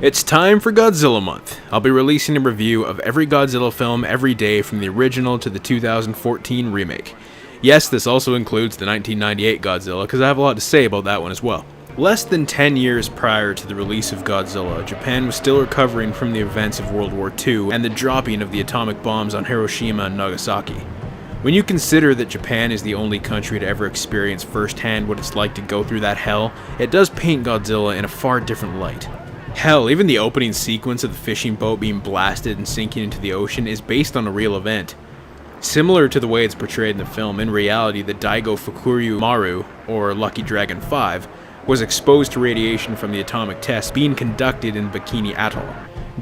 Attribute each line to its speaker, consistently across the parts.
Speaker 1: It's time for Godzilla month. I'll be releasing a review of every Godzilla film every day from the original to the 2014 remake. Yes, this also includes the 1998 Godzilla, because I have a lot to say about that one as well. Less than 10 years prior to the release of Godzilla, Japan was still recovering from the events of World War II and the dropping of the atomic bombs on Hiroshima and Nagasaki. When you consider that Japan is the only country to ever experience firsthand what it's like to go through that hell, it does paint Godzilla in a far different light. Hell, even the opening sequence of the fishing boat being blasted and sinking into the ocean is based on a real event. Similar to the way it's portrayed in the film, in reality the Daigo Fukuryu Maru, or Lucky Dragon 5, was exposed to radiation from the atomic test being conducted in Bikini Atoll.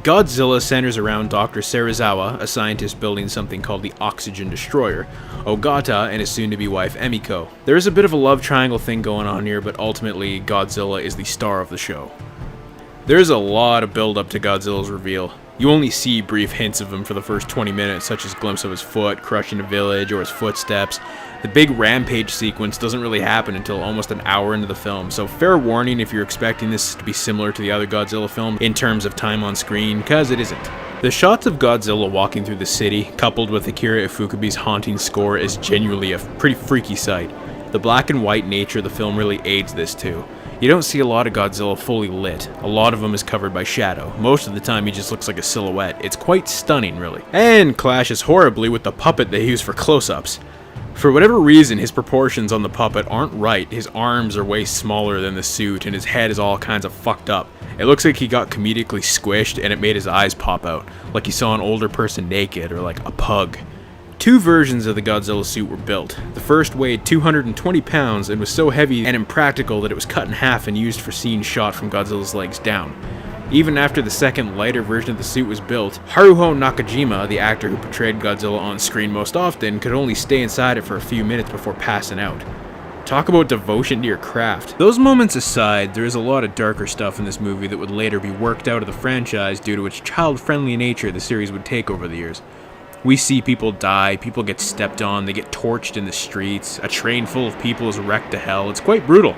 Speaker 1: Godzilla centers around Dr. Serizawa, a scientist building something called the Oxygen Destroyer, Ogata, and his soon-to-be wife Emiko. There is a bit of a love triangle thing going on here, but ultimately Godzilla is the star of the show. There's a lot of build-up to Godzilla's reveal. You only see brief hints of him for the first 20 minutes, such as a glimpse of his foot crushing a village or his footsteps. The big rampage sequence doesn't really happen until almost an hour into the film, so fair warning if you're expecting this to be similar to the other Godzilla film in terms of time on screen, cause it isn't. The shots of Godzilla walking through the city, coupled with Akira Ifukube's haunting score, is genuinely a pretty freaky sight. The black and white nature of the film really aids this too. You don't see a lot of Godzilla fully lit. A lot of him is covered by shadow. Most of the time he just looks like a silhouette. It's quite stunning, really. And clashes horribly with the puppet they use for close-ups. For whatever reason, his proportions on the puppet aren't right. His arms are way smaller than the suit, and his head is all kinds of fucked up. It looks like he got comedically squished, and it made his eyes pop out, like he saw an older person naked, or like a pug. Two versions of the Godzilla suit were built. The first weighed 220 pounds and was so heavy and impractical that it was cut in half and used for scenes shot from Godzilla's legs down. Even after the second, lighter version of the suit was built, Haruho Nakajima, the actor who portrayed Godzilla on screen most often, could only stay inside it for a few minutes before passing out. Talk about devotion to your craft. Those moments aside, there is a lot of darker stuff in this movie that would later be worked out of the franchise due to its child-friendly nature the series would take over the years. We see people die, people get stepped on, they get torched in the streets, a train full of people is wrecked to hell. It's quite brutal.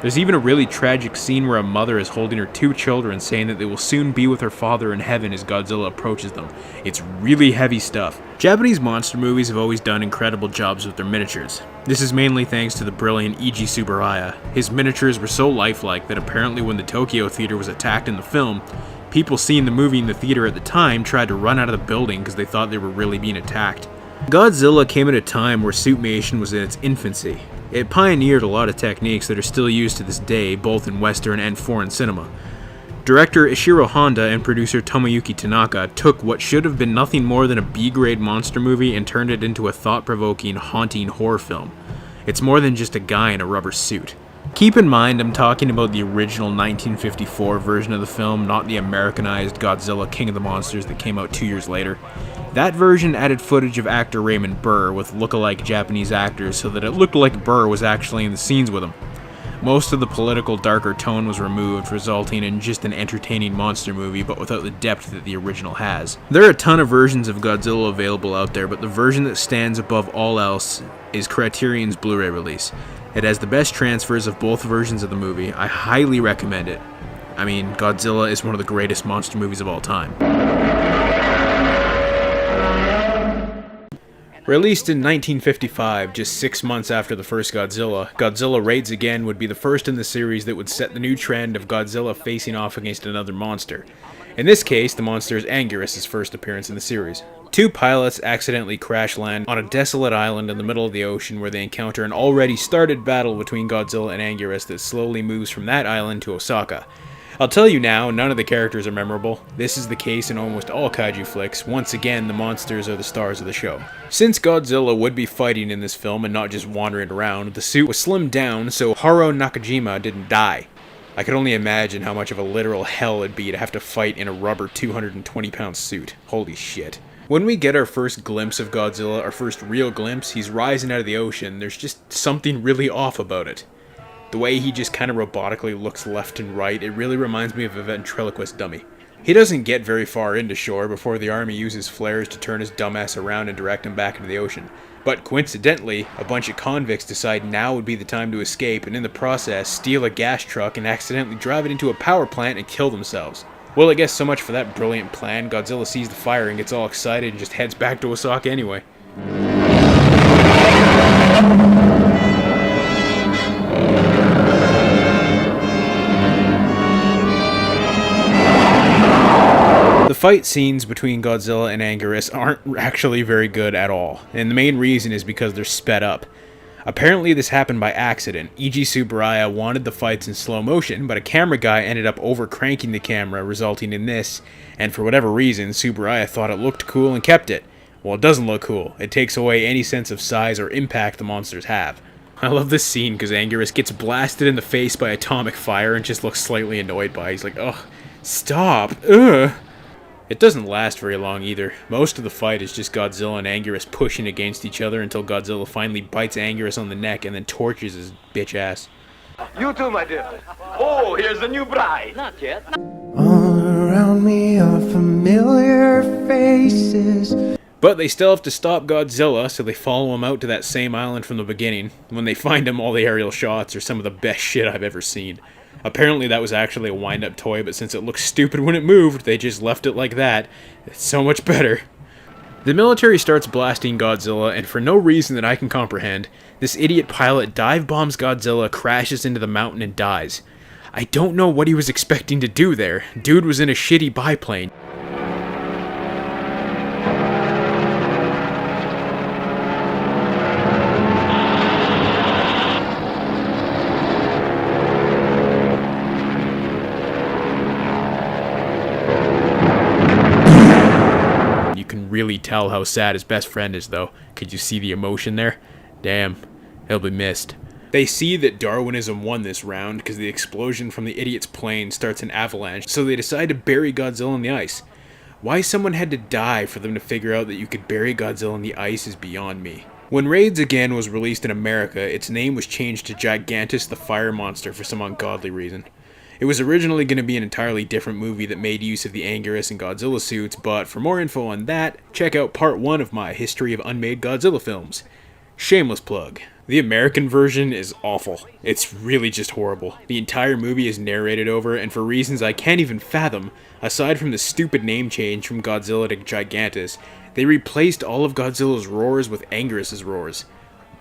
Speaker 1: There's even a really tragic scene where a mother is holding her two children, saying that they will soon be with her father in heaven as Godzilla approaches them. It's really heavy stuff. Japanese monster movies have always done incredible jobs with their miniatures. This is mainly thanks to the brilliant Eiji Tsuburaya. His miniatures were so lifelike that apparently when the Tokyo theater was attacked in the film, people seeing the movie in the theater at the time tried to run out of the building because they thought they were really being attacked. Godzilla came at a time where suitmation was in its infancy. It pioneered a lot of techniques that are still used to this day, both in Western and foreign cinema. Director Ishiro Honda and producer Tomoyuki Tanaka took what should have been nothing more than a B-grade monster movie and turned it into a thought-provoking, haunting horror film. It's more than just a guy in a rubber suit. Keep in mind, I'm talking about the original 1954 version of the film, not the Americanized Godzilla King of the Monsters that came out 2 years later. That version added footage of actor Raymond Burr with look-alike Japanese actors so that it looked like Burr was actually in the scenes with him. Most of the political darker tone was removed, resulting in just an entertaining monster movie, but without the depth that the original has. There are a ton of versions of Godzilla available out there, but the version that stands above all else is Criterion's Blu-ray release. It has the best transfers of both versions of the movie. I highly recommend it. I mean, Godzilla is one of the greatest monster movies of all time. Released in 1955, just 6 months after the first Godzilla, Godzilla Raids Again would be the first in the series that would set the new trend of Godzilla facing off against another monster. In this case, the monster is Anguirus' first appearance in the series. Two pilots accidentally crash land on a desolate island in the middle of the ocean where they encounter an already started battle between Godzilla and Anguirus that slowly moves from that island to Osaka. I'll tell you now, none of the characters are memorable. This is the case in almost all kaiju flicks. Once again, the monsters are the stars of the show. Since Godzilla would be fighting in this film and not just wandering around, the suit was slimmed down so Haruho Nakajima didn't die. I could only imagine how much of a literal hell it'd be to have to fight in a rubber 220-pound suit. Holy shit. When we get our first glimpse of Godzilla, our first real glimpse, he's rising out of the ocean. There's just something really off about it. The way he just kind of robotically looks left and right, it really reminds me of a ventriloquist dummy. He doesn't get very far into shore before the army uses flares to turn his dumbass around and direct him back into the ocean. But coincidentally, a bunch of convicts decide now would be the time to escape and in the process steal a gas truck and accidentally drive it into a power plant and kill themselves. Well, I guess so much for that brilliant plan. Godzilla sees the fire and gets all excited and just heads back to Osaka anyway. The fight scenes between Godzilla and Anguirus aren't actually very good at all, and the main reason is because they're sped up. Apparently this happened by accident. E.G. Tsuburaya wanted the fights in slow motion, but a camera guy ended up over-cranking the camera, resulting in this, and for whatever reason, Tsuburaya thought it looked cool and kept it. Well, it doesn't look cool. It takes away any sense of size or impact the monsters have. I love this scene because Anguirus gets blasted in the face by atomic fire and just looks slightly annoyed by it. He's like, ugh, stop, ugh. It doesn't last very long either. Most of the fight is just Godzilla and Anguirus pushing against each other until Godzilla finally bites Anguirus on the neck and then tortures his bitch ass.
Speaker 2: You too, my dear. Oh, here's the new bride. Not yet.
Speaker 3: All around me are familiar faces.
Speaker 1: But they still have to stop Godzilla, so they follow him out to that same island from the beginning. When they find him, all the aerial shots are some of the best shit I've ever seen. Apparently that was actually a wind-up toy, but since it looked stupid when it moved, they just left it like that. It's so much better. The military starts blasting Godzilla, and for no reason that I can comprehend, this idiot pilot dive-bombs Godzilla, crashes into the mountain, and dies. I don't know what he was expecting to do there. Dude was in a shitty biplane. Really tell how sad his best friend is, though. Could you see the emotion there? Damn, he'll be missed. They see that Darwinism won this round because the explosion from the idiot's plane starts an avalanche, so they decide to bury Godzilla in the ice. Why someone had to die for them to figure out that you could bury Godzilla in the ice is beyond me. When Raids Again was released in America, its name was changed to Gigantus the Fire Monster for some ungodly reason. It was originally going to be an entirely different movie that made use of the Anguirus and Godzilla suits, but for more info on that, check out part 1 of my History of Unmade Godzilla films. Shameless plug. The American version is awful. It's really just horrible. The entire movie is narrated over, and for reasons I can't even fathom, aside from the stupid name change from Godzilla to Gigantus, they replaced all of Godzilla's roars with Anguirus' roars.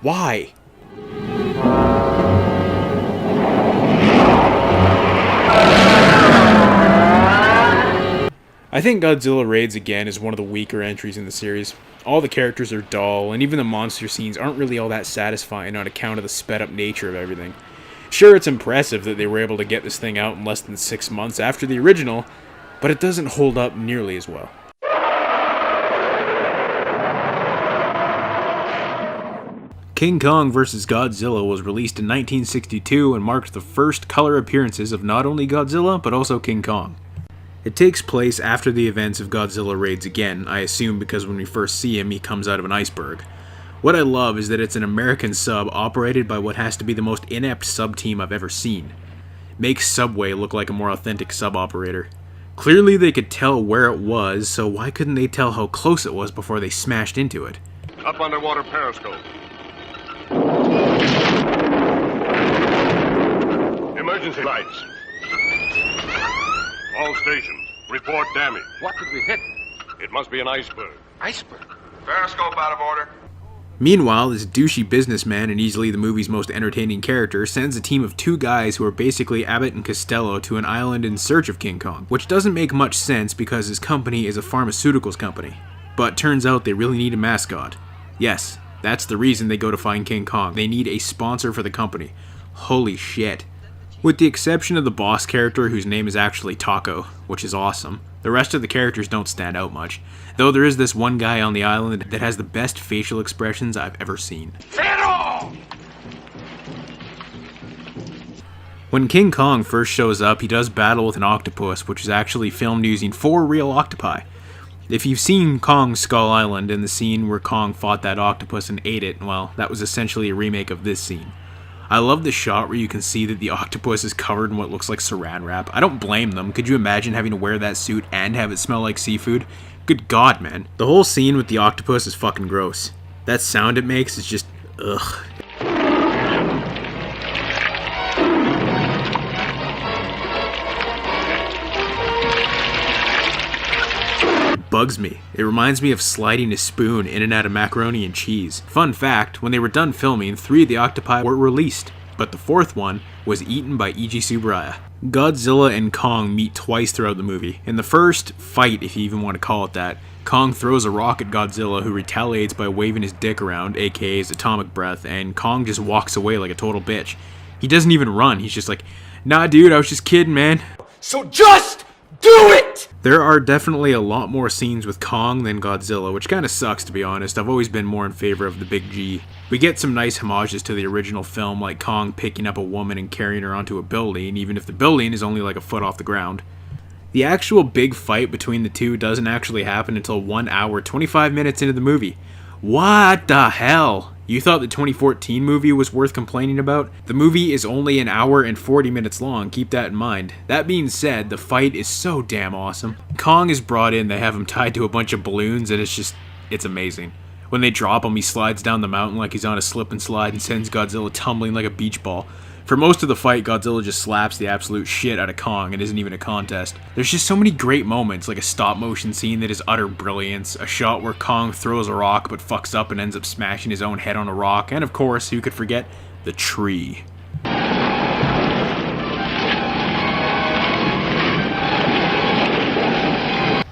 Speaker 1: Why? I think Godzilla Raids Again is one of the weaker entries in the series. All the characters are dull, and even the monster scenes aren't really all that satisfying on account of the sped up nature of everything. Sure, it's impressive that they were able to get this thing out in less than 6 months after the original, but it doesn't hold up nearly as well. King Kong vs. Godzilla was released in 1962 and marked the first color appearances of not only Godzilla, but also King Kong. It takes place after the events of Godzilla Raids Again, I assume because when we first see him, he comes out of an iceberg. What I love is that it's an American sub operated by what has to be the most inept sub-team I've ever seen. Makes Subway look like a more authentic sub-operator. Clearly they could tell where it was, so why couldn't they tell how close it was before they smashed into it?
Speaker 4: Up underwater periscope. Emergency lights. All stations, report damage.
Speaker 2: What did we hit?
Speaker 4: It must be an iceberg.
Speaker 2: Iceberg.
Speaker 4: Periscope out of order.
Speaker 1: Meanwhile, this douchey businessman and easily the movie's most entertaining character sends a team of 2 guys who are basically Abbott and Costello to an island in search of King Kong, which doesn't make much sense because his company is a pharmaceuticals company. But turns out they really need a mascot. Yes, that's the reason they go to find King Kong. They need a sponsor for the company. Holy shit. With the exception of the boss character whose name is actually Taco, which is awesome, the rest of the characters don't stand out much, though there is this one guy on the island that has the best facial expressions I've ever seen. When King Kong first shows up, he does battle with an octopus, which is actually filmed using 4 real octopi. If you've seen Kong Skull Island and the scene where Kong fought that octopus and ate it, well, that was essentially a remake of this scene. I love the shot where you can see that the octopus is covered in what looks like saran wrap. I don't blame them. Could you imagine having to wear that suit and have it smell like seafood? Good God, man. The whole scene with the octopus is fucking gross. That sound it makes is just, ugh. bugs me. It reminds me of sliding a spoon in and out of macaroni and cheese. Fun fact, when they were done filming, 3 of the octopi were released, but the 4th one was eaten by E.G. Tsuburaya. Godzilla and Kong meet twice throughout the movie. In the first fight, if you even want to call it that, Kong throws a rock at Godzilla, who retaliates by waving his dick around, aka his atomic breath, and Kong just walks away like a total bitch. He doesn't even run, he's just like, nah dude, I was just kidding, man.
Speaker 2: So just do it!
Speaker 1: There are definitely a lot more scenes with Kong than Godzilla, which kinda sucks to be honest. I've always been more in favor of the big G. We get some nice homages to the original film, like Kong picking up a woman and carrying her onto a building, even if the building is only like a foot off the ground. The actual big fight between the two doesn't actually happen until 1 hour, 25 minutes into the movie. What the hell? You thought the 2014 movie was worth complaining about? The movie is only 1 hour and 40 minutes long, keep that in mind. That being said, the fight is so damn awesome. Kong is brought in, they have him tied to a bunch of balloons, and it's amazing. When they drop him, he slides down the mountain like he's on a slip and slide and sends Godzilla tumbling like a beach ball. For most of the fight, Godzilla just slaps the absolute shit out of Kong and isn't even a contest. There's just so many great moments, like a stop motion scene that is utter brilliance, a shot where Kong throws a rock but fucks up and ends up smashing his own head on a rock, and of course, who could forget, the tree.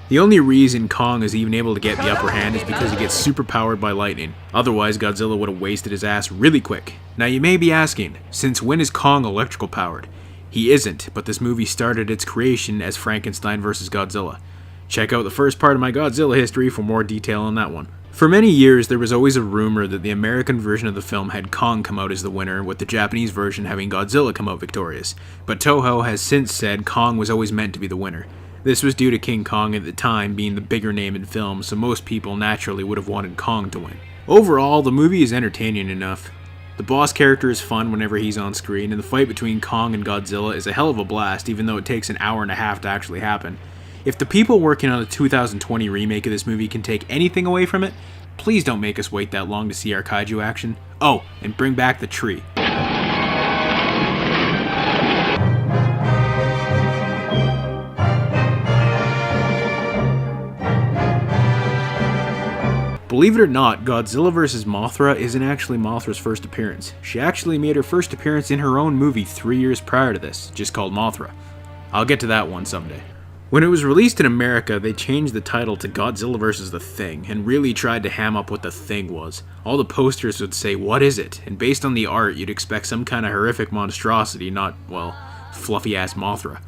Speaker 1: The only reason Kong is even able to get the upper hand is because he gets super powered by lightning. Otherwise, Godzilla would have wasted his ass really quick. Now you may be asking, since when is Kong electrical powered? He isn't, but this movie started its creation as Frankenstein vs. Godzilla. Check out the first part of my Godzilla history for more detail on that one. For many years, there was always a rumor that the American version of the film had Kong come out as the winner, with the Japanese version having Godzilla come out victorious. But Toho has since said Kong was always meant to be the winner. This was due to King Kong at the time being the bigger name in film, so most people naturally would have wanted Kong to win. Overall, the movie is entertaining enough. The boss character is fun whenever he's on screen, and the fight between Kong and Godzilla is a hell of a blast, even though it takes 1.5 hours to actually happen. If the people working on the 2020 remake of this movie can take anything away from it, please don't make us wait that long to see our kaiju action. Oh, and bring back the tree. Believe it or not, Godzilla vs. Mothra isn't actually Mothra's first appearance. She actually made her first appearance in her own movie 3 years prior to this, just called Mothra. I'll get to that one someday. When it was released in America, they changed the title to Godzilla vs. the Thing, and really tried to ham up what the Thing was. All the posters would say, "What is it?" And based on the art, you'd expect some kind of horrific monstrosity, not, well, fluffy-ass Mothra.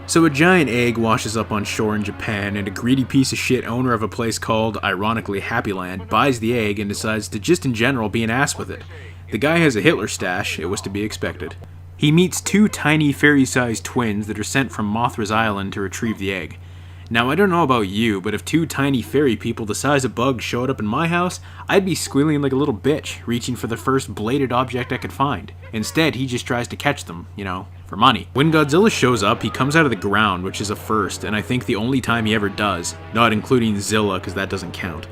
Speaker 1: So a giant egg washes up on shore in Japan, and a greedy piece of shit owner of a place called, ironically, Happy Land, buys the egg and decides to just in general be an ass with it. The guy has a Hitler stash, it was to be expected. He meets 2 tiny fairy-sized twins that are sent from Mothra's island to retrieve the egg. Now I don't know about you, but if 2 tiny fairy people the size of bugs showed up in my house, I'd be squealing like a little bitch, reaching for the first bladed object I could find. Instead, he just tries to catch them, you know, for money. When Godzilla shows up, he comes out of the ground, which is a first, and I think the only time he ever does, not including Zilla, because that doesn't count.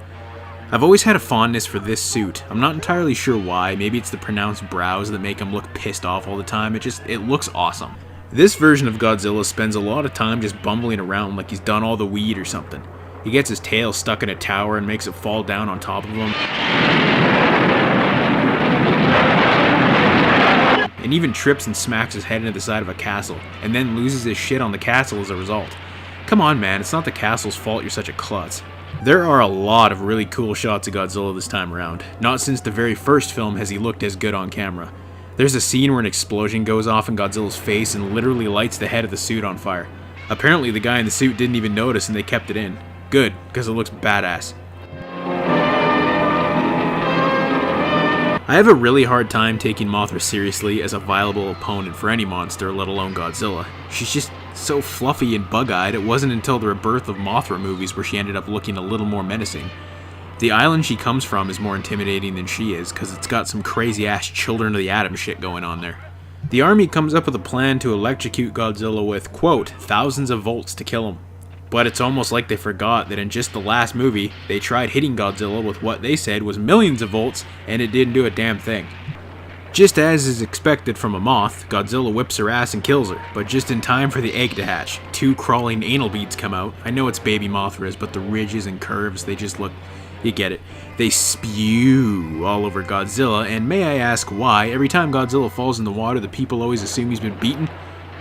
Speaker 1: I've always had a fondness for this suit. I'm not entirely sure why, maybe it's the pronounced brows that make him look pissed off all the time, it looks awesome. This version of Godzilla spends a lot of time just bumbling around like he's done all the weed or something. He gets his tail stuck in a tower and makes it fall down on top of him. And even trips and smacks his head into the side of a castle, and then loses his shit on the castle as a result. Come on man, it's not the castle's fault you're such a klutz. There are a lot of really cool shots of Godzilla this time around. Not since the very first film has he looked as good on camera. There's a scene where an explosion goes off in Godzilla's face and literally lights the head of the suit on fire. Apparently the guy in the suit didn't even notice and they kept it in. Good, because it looks badass. I have a really hard time taking Mothra seriously as a viable opponent for any monster, let alone Godzilla. She's just so fluffy and bug-eyed, it wasn't until the rebirth of Mothra movies where she ended up looking a little more menacing. The island she comes from is more intimidating than she is, because it's got some crazy-ass Children of the Atom shit going on there. The army comes up with a plan to electrocute Godzilla with, quote, thousands of volts to kill him. But it's almost like they forgot that in just the last movie, they tried hitting Godzilla with what they said was millions of volts, and it didn't do a damn thing. Just as is expected from a moth, Godzilla whips her ass and kills her, but just in time for the egg to hatch. 2 crawling anal beads come out. I know it's baby Mothras, but the ridges and curves, they just look... You get it. They spew all over Godzilla, and may I ask why? Every time Godzilla falls in the water, the people always assume he's been beaten?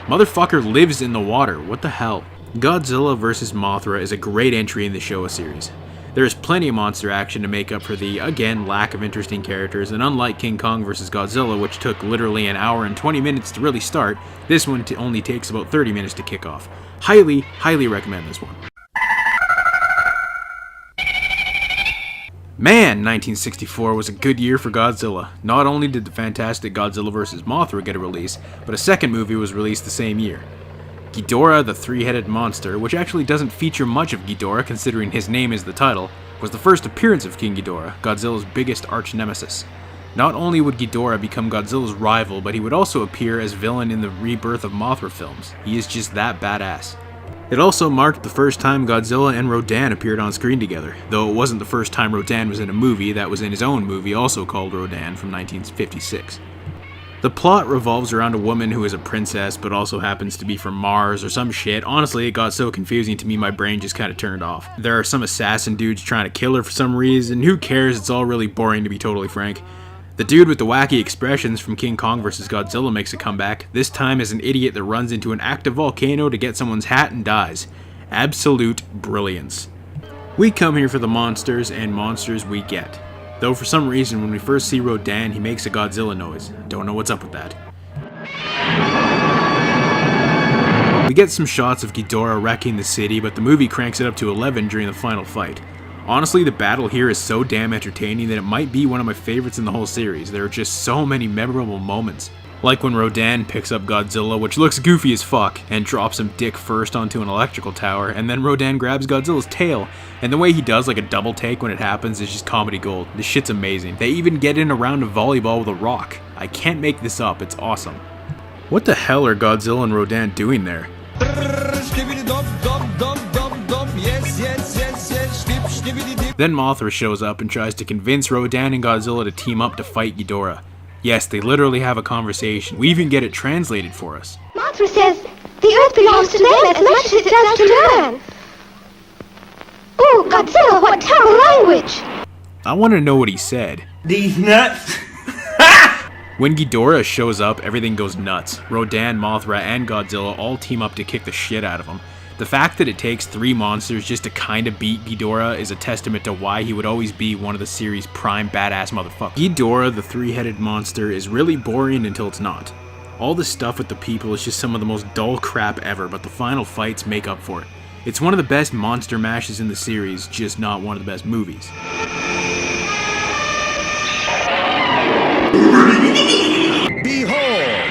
Speaker 1: Motherfucker lives in the water, what the hell? Godzilla vs. Mothra is a great entry in the Showa series. There is plenty of monster action to make up for the, again, lack of interesting characters, and unlike King Kong vs. Godzilla, which took literally an hour and 20 minutes to really start, this one only takes about 30 minutes to kick off. Highly, highly recommend this one. Man, 1964 was a good year for Godzilla. Not only did the fantastic Godzilla vs. Mothra get a release, but a second movie was released the same year. Ghidorah the Three-Headed Monster, which actually doesn't feature much of Ghidorah considering his name is the title, was the first appearance of King Ghidorah, Godzilla's biggest arch-nemesis. Not only would Ghidorah become Godzilla's rival, but he would also appear as villain in the Rebirth of Mothra films. He is just that badass. It also marked the first time Godzilla and Rodan appeared on screen together, though it wasn't the first time Rodan was in a movie that was in his own movie also called Rodan from 1956. The plot revolves around a woman who is a princess but also happens to be from Mars or some shit. Honestly, it got so confusing to me my brain just kinda turned off. There are some assassin dudes trying to kill her for some reason, who cares, it's all really boring to be totally frank. The dude with the wacky expressions from King Kong vs. Godzilla makes a comeback, this time as an idiot that runs into an active volcano to get someone's hat and dies. Absolute brilliance. We come here for the monsters, and monsters we get. Though for some reason when we first see Rodan, he makes a Godzilla noise. Don't know what's up with that. We get some shots of Ghidorah wrecking the city, but the movie cranks it up to 11 during the final fight. Honestly, the battle here is so damn entertaining that it might be one of my favorites in the whole series. There are just so many memorable moments. Like when Rodan picks up Godzilla, which looks goofy as fuck, and drops him dick first onto an electrical tower, and then Rodan grabs Godzilla's tail, and the way he does like a double take when it happens is just comedy gold. This shit's amazing. They even get in a round of volleyball with a rock. I can't make this up, it's awesome. What the hell are Godzilla and Rodan doing there? Then Mothra shows up and tries to convince Rodan and Godzilla to team up to fight Ghidorah. Yes, they literally have a conversation. We even get it translated for us.
Speaker 5: Mothra says the Earth belongs to them as much as it does to man. Oh, Godzilla, what terrible language!
Speaker 1: I want to know what he said.
Speaker 3: These nuts.
Speaker 1: When Ghidorah shows up, everything goes nuts. Rodan, Mothra, and Godzilla all team up to kick the shit out of him. The fact that it takes 3 monsters just to kinda beat Ghidorah is a testament to why he would always be one of the series' prime badass motherfuckers. Ghidorah the Three-Headed Monster is really boring until it's not. All the stuff with the people is just some of the most dull crap ever, but the final fights make up for it. It's one of the best monster mashes in the series, just not one of the best movies.
Speaker 6: Behold!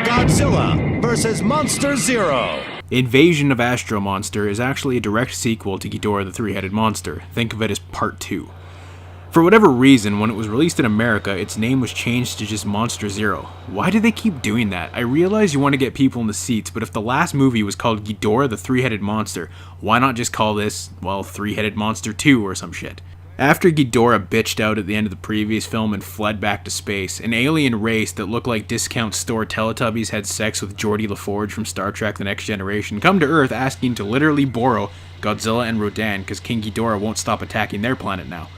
Speaker 6: Godzilla vs. Monster Zero!
Speaker 1: Invasion of Astro-Monster is actually a direct sequel to Ghidorah the Three-Headed Monster. Think of it as part 2. For whatever reason, when it was released in America, its name was changed to just Monster Zero. Why do they keep doing that? I realize you want to get people in the seats, but if the last movie was called Ghidorah the Three-Headed Monster, why not just call this, well, Three-Headed Monster 2 or some shit? After Ghidorah bitched out at the end of the previous film and fled back to space, an alien race that looked like discount store Teletubbies had sex with Geordi LaForge from Star Trek The Next Generation come to Earth asking to literally borrow Godzilla and Rodan because King Ghidorah won't stop attacking their planet now.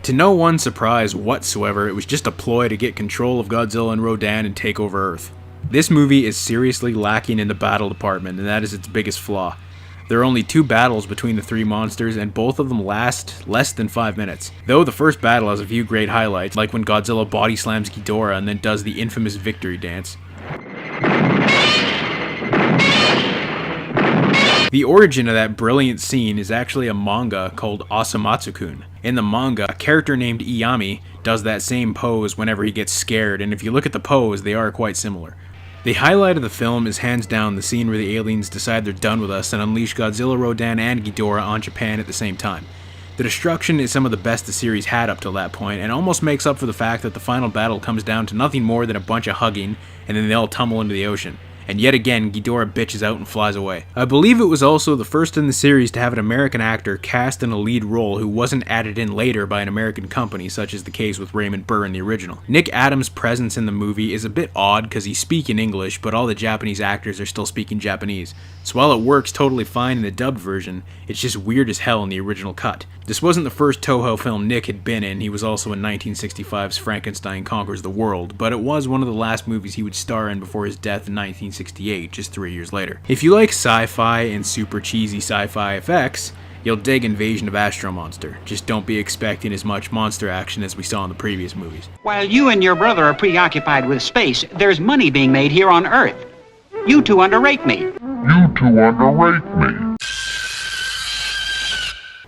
Speaker 1: To no one's surprise whatsoever, it was just a ploy to get control of Godzilla and Rodan and take over Earth. This movie is seriously lacking in the battle department, and that is its biggest flaw. There are only 2 battles between the 3 monsters, and both of them last less than 5 minutes. Though the first battle has a few great highlights, like when Godzilla body slams Ghidorah and then does the infamous victory dance. The origin of that brilliant scene is actually a manga called Osamatsu-kun. In the manga, a character named Iyami does that same pose whenever he gets scared, and if you look at the pose, they are quite similar. The highlight of the film is hands down the scene where the aliens decide they're done with us and unleash Godzilla, Rodan, and Ghidorah on Japan at the same time. The destruction is some of the best the series had up till that point, and almost makes up for the fact that the final battle comes down to nothing more than a bunch of hugging, and then they all tumble into the ocean. and yet again Ghidorah bitches out and flies away. I believe it was also the first in the series to have an American actor cast in a lead role who wasn't added in later by an American company, such as the case with Raymond Burr in the original. Nick Adams' presence in the movie is a bit odd because he's speaking English, but all the Japanese actors are still speaking Japanese. So while it works totally fine in the dubbed version, it's just weird as hell in the original cut. This wasn't the first Toho film Nick had been in. He was also in 1965's Frankenstein Conquers the World, but it was one of the last movies he would star in before his death in 1968, just 3 years later. If you like sci-fi and super cheesy sci-fi effects, you'll dig Invasion of Astro-Monster. Just don't be expecting as much monster action as we saw in the previous movies.
Speaker 7: While you and your brother are preoccupied with space, there's money being made here on Earth. You two underrate me.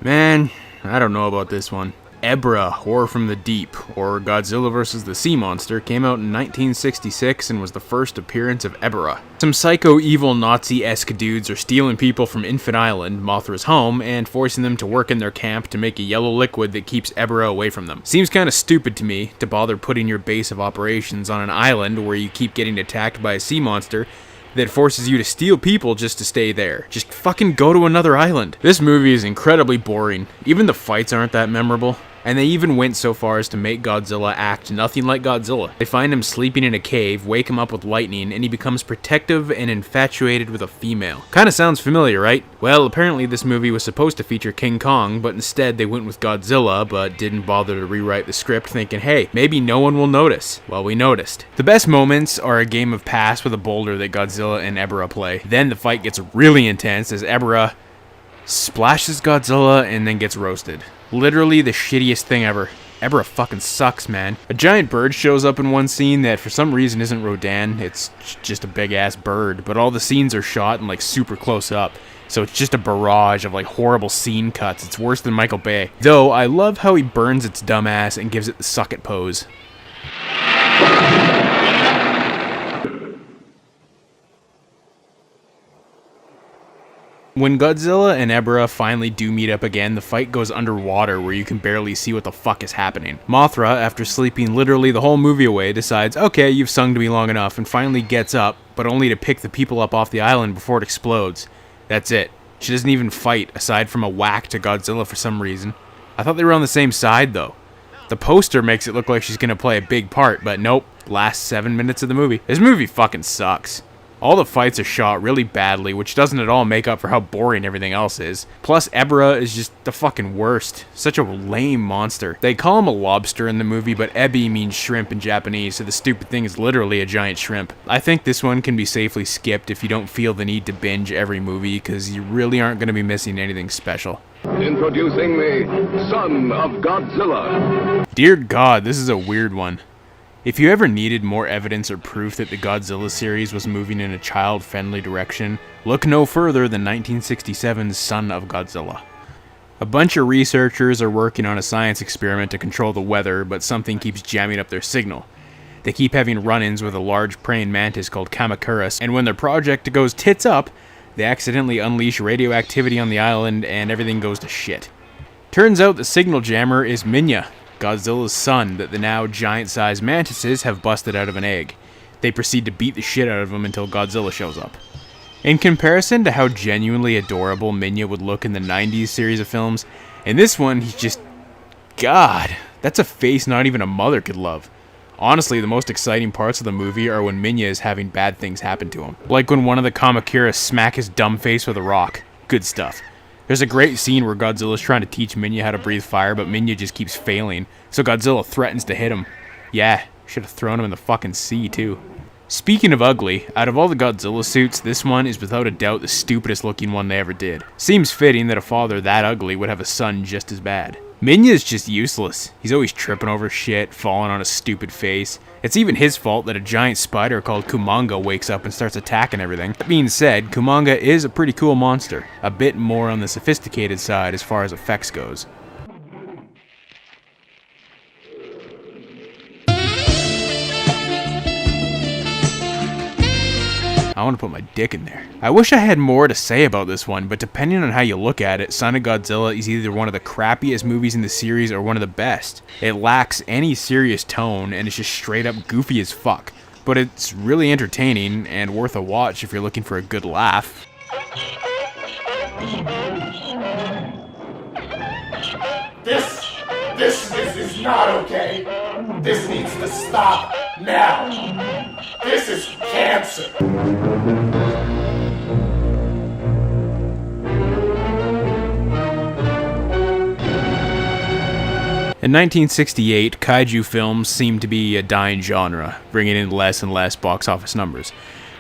Speaker 1: Man, I don't know about this one. Ebra, Horror from the Deep, or Godzilla vs. the Sea Monster, came out in 1966 and was the first appearance of Ebra. Some psycho evil Nazi-esque dudes are stealing people from Infant Island, Mothra's home, and forcing them to work in their camp to make a yellow liquid that keeps Ebra away from them. Seems kinda stupid to me to bother putting your base of operations on an island where you keep getting attacked by a sea monster that forces you to steal people just to stay there. Just fucking go to another island. This movie is incredibly boring. Even the fights aren't that memorable. And they even went so far as to make Godzilla act nothing like Godzilla. They find him sleeping in a cave, wake him up with lightning, and he becomes protective and infatuated with a female. Kinda sounds familiar, right? Well, apparently this movie was supposed to feature King Kong, but instead they went with Godzilla, but didn't bother to rewrite the script thinking, hey, maybe no one will notice. Well, we noticed. The best moments are a game of pass with a boulder that Godzilla and Ebra play. Then the fight gets really intense as Ebra splashes Godzilla and then gets roasted. Literally the shittiest thing ever. Ebra fucking sucks, man. A giant bird shows up in one scene that for some reason isn't Rodan, it's just a big ass bird, but all the scenes are shot in like super close up. So it's just a barrage of like horrible scene cuts. It's worse than Michael Bay. Though I love how he burns its dumb ass and gives it the suck it pose. When Godzilla and Ebra finally do meet up again, the fight goes underwater where you can barely see what the fuck is happening. Mothra, after sleeping literally the whole movie away, decides, okay, you've sung to me long enough, and finally gets up, but only to pick the people up off the island before it explodes. That's it. She doesn't even fight, aside from a whack to Godzilla for some reason. I thought they were on the same side, though. The poster makes it look like she's gonna play a big part, but nope, last 7 minutes of the movie. This movie fucking sucks. All the fights are shot really badly, which doesn't at all make up for how boring everything else is. Plus, Ebra is just the fucking worst. Such a lame monster. They call him a lobster in the movie, but ebi means shrimp in Japanese, so the stupid thing is literally a giant shrimp. I think this one can be safely skipped if you don't feel the need to binge every movie, because you really aren't going to be missing anything special.
Speaker 4: Introducing the son of Godzilla.
Speaker 1: Dear God, this is a weird one. If you ever needed more evidence or proof that the Godzilla series was moving in a child-friendly direction, look no further than 1967's Son of Godzilla. A bunch of researchers are working on a science experiment to control the weather, but something keeps jamming up their signal. They keep having run-ins with a large praying mantis called Megaguirus, and when their project goes tits up, they accidentally unleash radioactivity on the island and everything goes to shit. Turns out the signal jammer is Minya, Godzilla's son that the now giant-sized mantises have busted out of an egg. They proceed to beat the shit out of him until Godzilla shows up. In comparison to how genuinely adorable Minya would look in the 90s series of films, in this one he's just... God, that's a face not even a mother could love. Honestly, the most exciting parts of the movie are when Minya is having bad things happen to him. Like when one of the Kamakiras smack his dumb face with a rock. Good stuff. There's a great scene where Godzilla's trying to teach Minya how to breathe fire, but Minya just keeps failing, so Godzilla threatens to hit him. Yeah, should have thrown him in the fucking sea, too. Speaking of ugly, out of all the Godzilla suits, this one is without a doubt the stupidest looking one they ever did. Seems fitting that a father that ugly would have a son just as bad. Minya is just useless. He's always tripping over shit, falling on his stupid face. It's even his fault that a giant spider called Kumanga wakes up and starts attacking everything. That being said, Kumanga is a pretty cool monster. A bit more on the sophisticated side as far as effects goes. I want to put my dick in there. I wish I had more to say about this one, but depending on how you look at it, Son of Godzilla is either one of the crappiest movies in the series or one of the best. It lacks any serious tone, and it's just straight up goofy as fuck. but it's really entertaining and worth a watch if you're looking for a good laugh.
Speaker 8: This is not okay. This needs to stop now. This is cancer.
Speaker 1: In 1968, kaiju films seemed to be a dying genre, bringing in less and less box office numbers.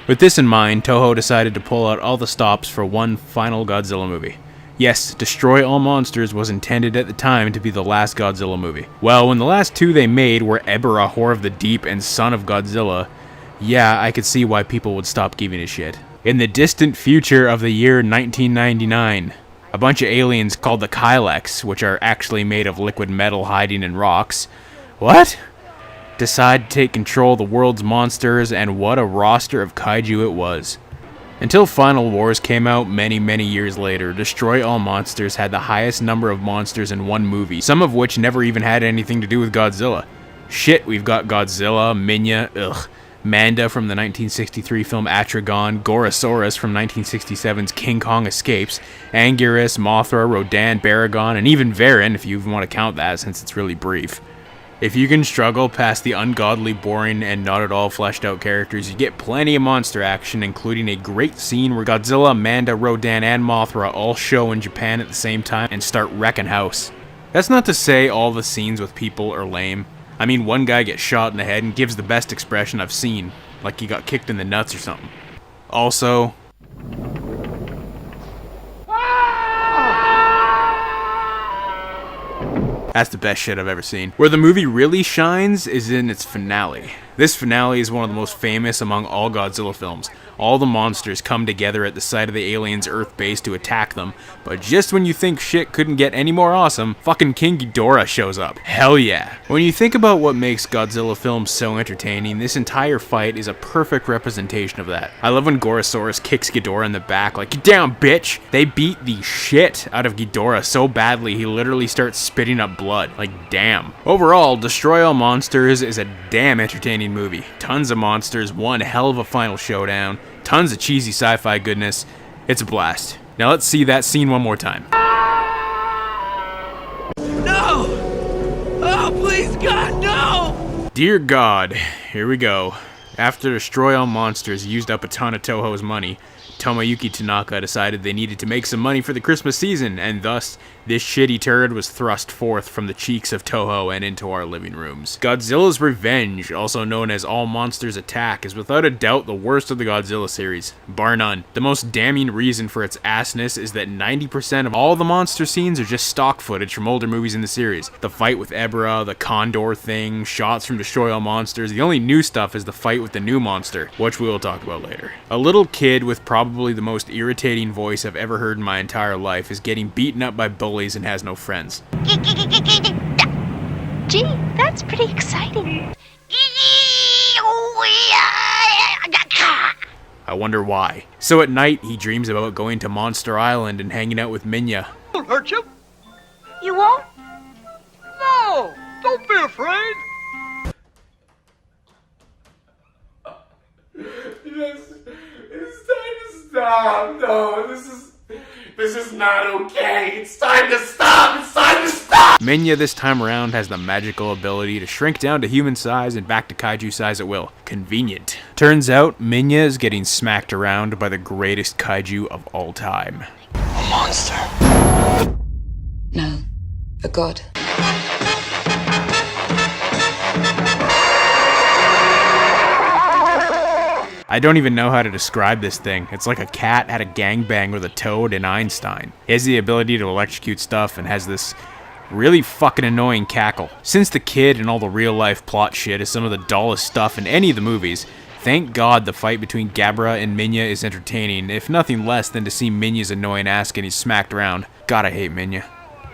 Speaker 1: With this in mind, Toho decided to pull out all the stops for one final Godzilla movie. Yes, Destroy All Monsters was intended at the time to be the last Godzilla movie. Well, when the last two they made were Ghidorah, Horror of the Deep, and Son of Godzilla, yeah, I could see why people would stop giving a shit. In the distant future of the year 1999, a bunch of aliens called the Kylex, which are actually made of liquid metal hiding in rocks, decide to take control of the world's monsters, and what a roster of kaiju it was. Until Final Wars came out many years later, Destroy All Monsters had the highest number of monsters in one movie, some of which never even had anything to do with Godzilla. Shit, we've got Godzilla, Minya, Manda from the 1963 film Atragon, Gorosaurus from 1967's King Kong Escapes, Anguirus, Mothra, Rodan, Baragon, and even Varan, if you even want to count that since it's really brief. If you can struggle past the ungodly, boring, and not at all fleshed out characters, you get plenty of monster action, including a great scene where Godzilla, Manda, Rodan, and Mothra all show in Japan at the same time and start wrecking house. That's not to say all the scenes with people are lame. I mean, one guy gets shot in the head and gives the best expression I've seen, like he got kicked in the nuts or something. Also, that's the best shit I've ever seen. Where the movie really shines is in its finale. This finale is one of the most famous among all Godzilla films. All the monsters come together at the site of the aliens' Earth base to attack them, but just when you think shit couldn't get any more awesome, fucking King Ghidorah shows up. Hell yeah. When you think about what makes Godzilla films so entertaining, this entire fight is a perfect representation of that. I love when Gorosaurus kicks Ghidorah in the back like, "Get down, bitch!" They beat the shit out of Ghidorah so badly he literally starts spitting up blood. Like, damn. Overall, Destroy All Monsters is a damn entertaining movie. Tons of monsters, one hell of a final showdown, tons of cheesy sci-fi goodness. It's a blast. Now let's see that scene one more time.
Speaker 9: No! Oh, please, God, no!
Speaker 1: Dear God, here we go. After Destroy All Monsters used up a ton of Toho's money, Tomoyuki Tanaka decided they needed to make some money for the Christmas season, and thus, this shitty turd was thrust forth from the cheeks of Toho and into our living rooms. Godzilla's Revenge, also known as All Monsters Attack, is without a doubt the worst of the Godzilla series, bar none. The most damning reason for its assness is that 90% of all the monster scenes are just stock footage from older movies in the series. The fight with Ghidorah, the Condor thing, shots from Destroy All Monsters. The only new stuff is the fight with the new monster, which we will talk about later. A little kid with probably the most irritating voice I've ever heard in my entire life is getting beaten up by bullies and has no friends.
Speaker 5: Gee, that's pretty exciting.
Speaker 1: I wonder why. So at night, he dreams about going to Monster Island and hanging out with Minya.
Speaker 2: Won't hurt you.
Speaker 5: You won't?
Speaker 2: No, don't be afraid.
Speaker 8: It's time to stop. No, this is not okay. It's time to stop. It's time to stop.
Speaker 1: Minya this time around has the magical ability to shrink down to human size and back to kaiju size at will. Convenient. Turns out, Minya is getting smacked around by the greatest kaiju of all time.
Speaker 8: A monster.
Speaker 10: No, a god.
Speaker 1: I don't even know how to describe this thing. It's like a cat had a gangbang with a toad and Einstein. He has the ability to electrocute stuff and has this really fucking annoying cackle. Since the kid and all the real life plot shit is some of the dullest stuff in any of the movies, thank God the fight between Ghidorah and Minya is entertaining, if nothing less than to see Minya's annoying ass getting smacked around. God, I hate Minya.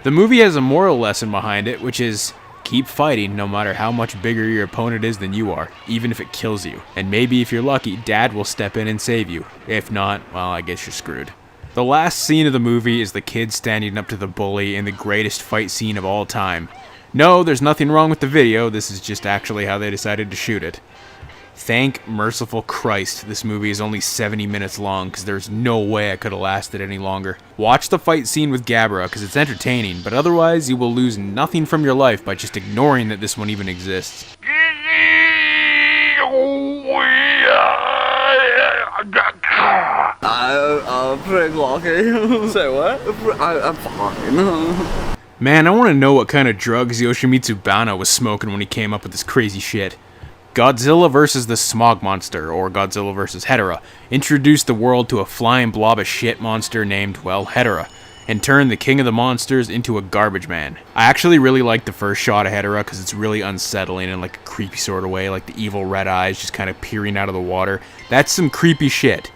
Speaker 1: The movie has a moral lesson behind it, which is, keep fighting no matter how much bigger your opponent is than you are, even if it kills you. And maybe if you're lucky, Dad will step in and save you. If not, well, I guess you're screwed. The last scene of the movie is the kid standing up to the bully in the greatest fight scene of all time. No, there's nothing wrong with the video, this is just actually how they decided to shoot it. Thank merciful Christ this movie is only 70 minutes long, because there's no way I could have lasted any longer. Watch the fight scene with Ghidorah because it's entertaining, but otherwise you will lose nothing from your life by just ignoring that this one even exists.
Speaker 11: Pretty lucky. Say what? I'm fine.
Speaker 1: Man, I want to know what kind of drugs Yoshimitsu Banno was smoking when he came up with this crazy shit. Godzilla vs. the Smog Monster, or Godzilla vs. Hedorah, introduced the world to a flying blob of shit monster named, well, Hedorah, and turned the king of the monsters into a garbage man. I actually really like the first shot of Hedorah because it's really unsettling in like a creepy sort of way, like the evil red eyes just kind of peering out of the water. That's some creepy shit.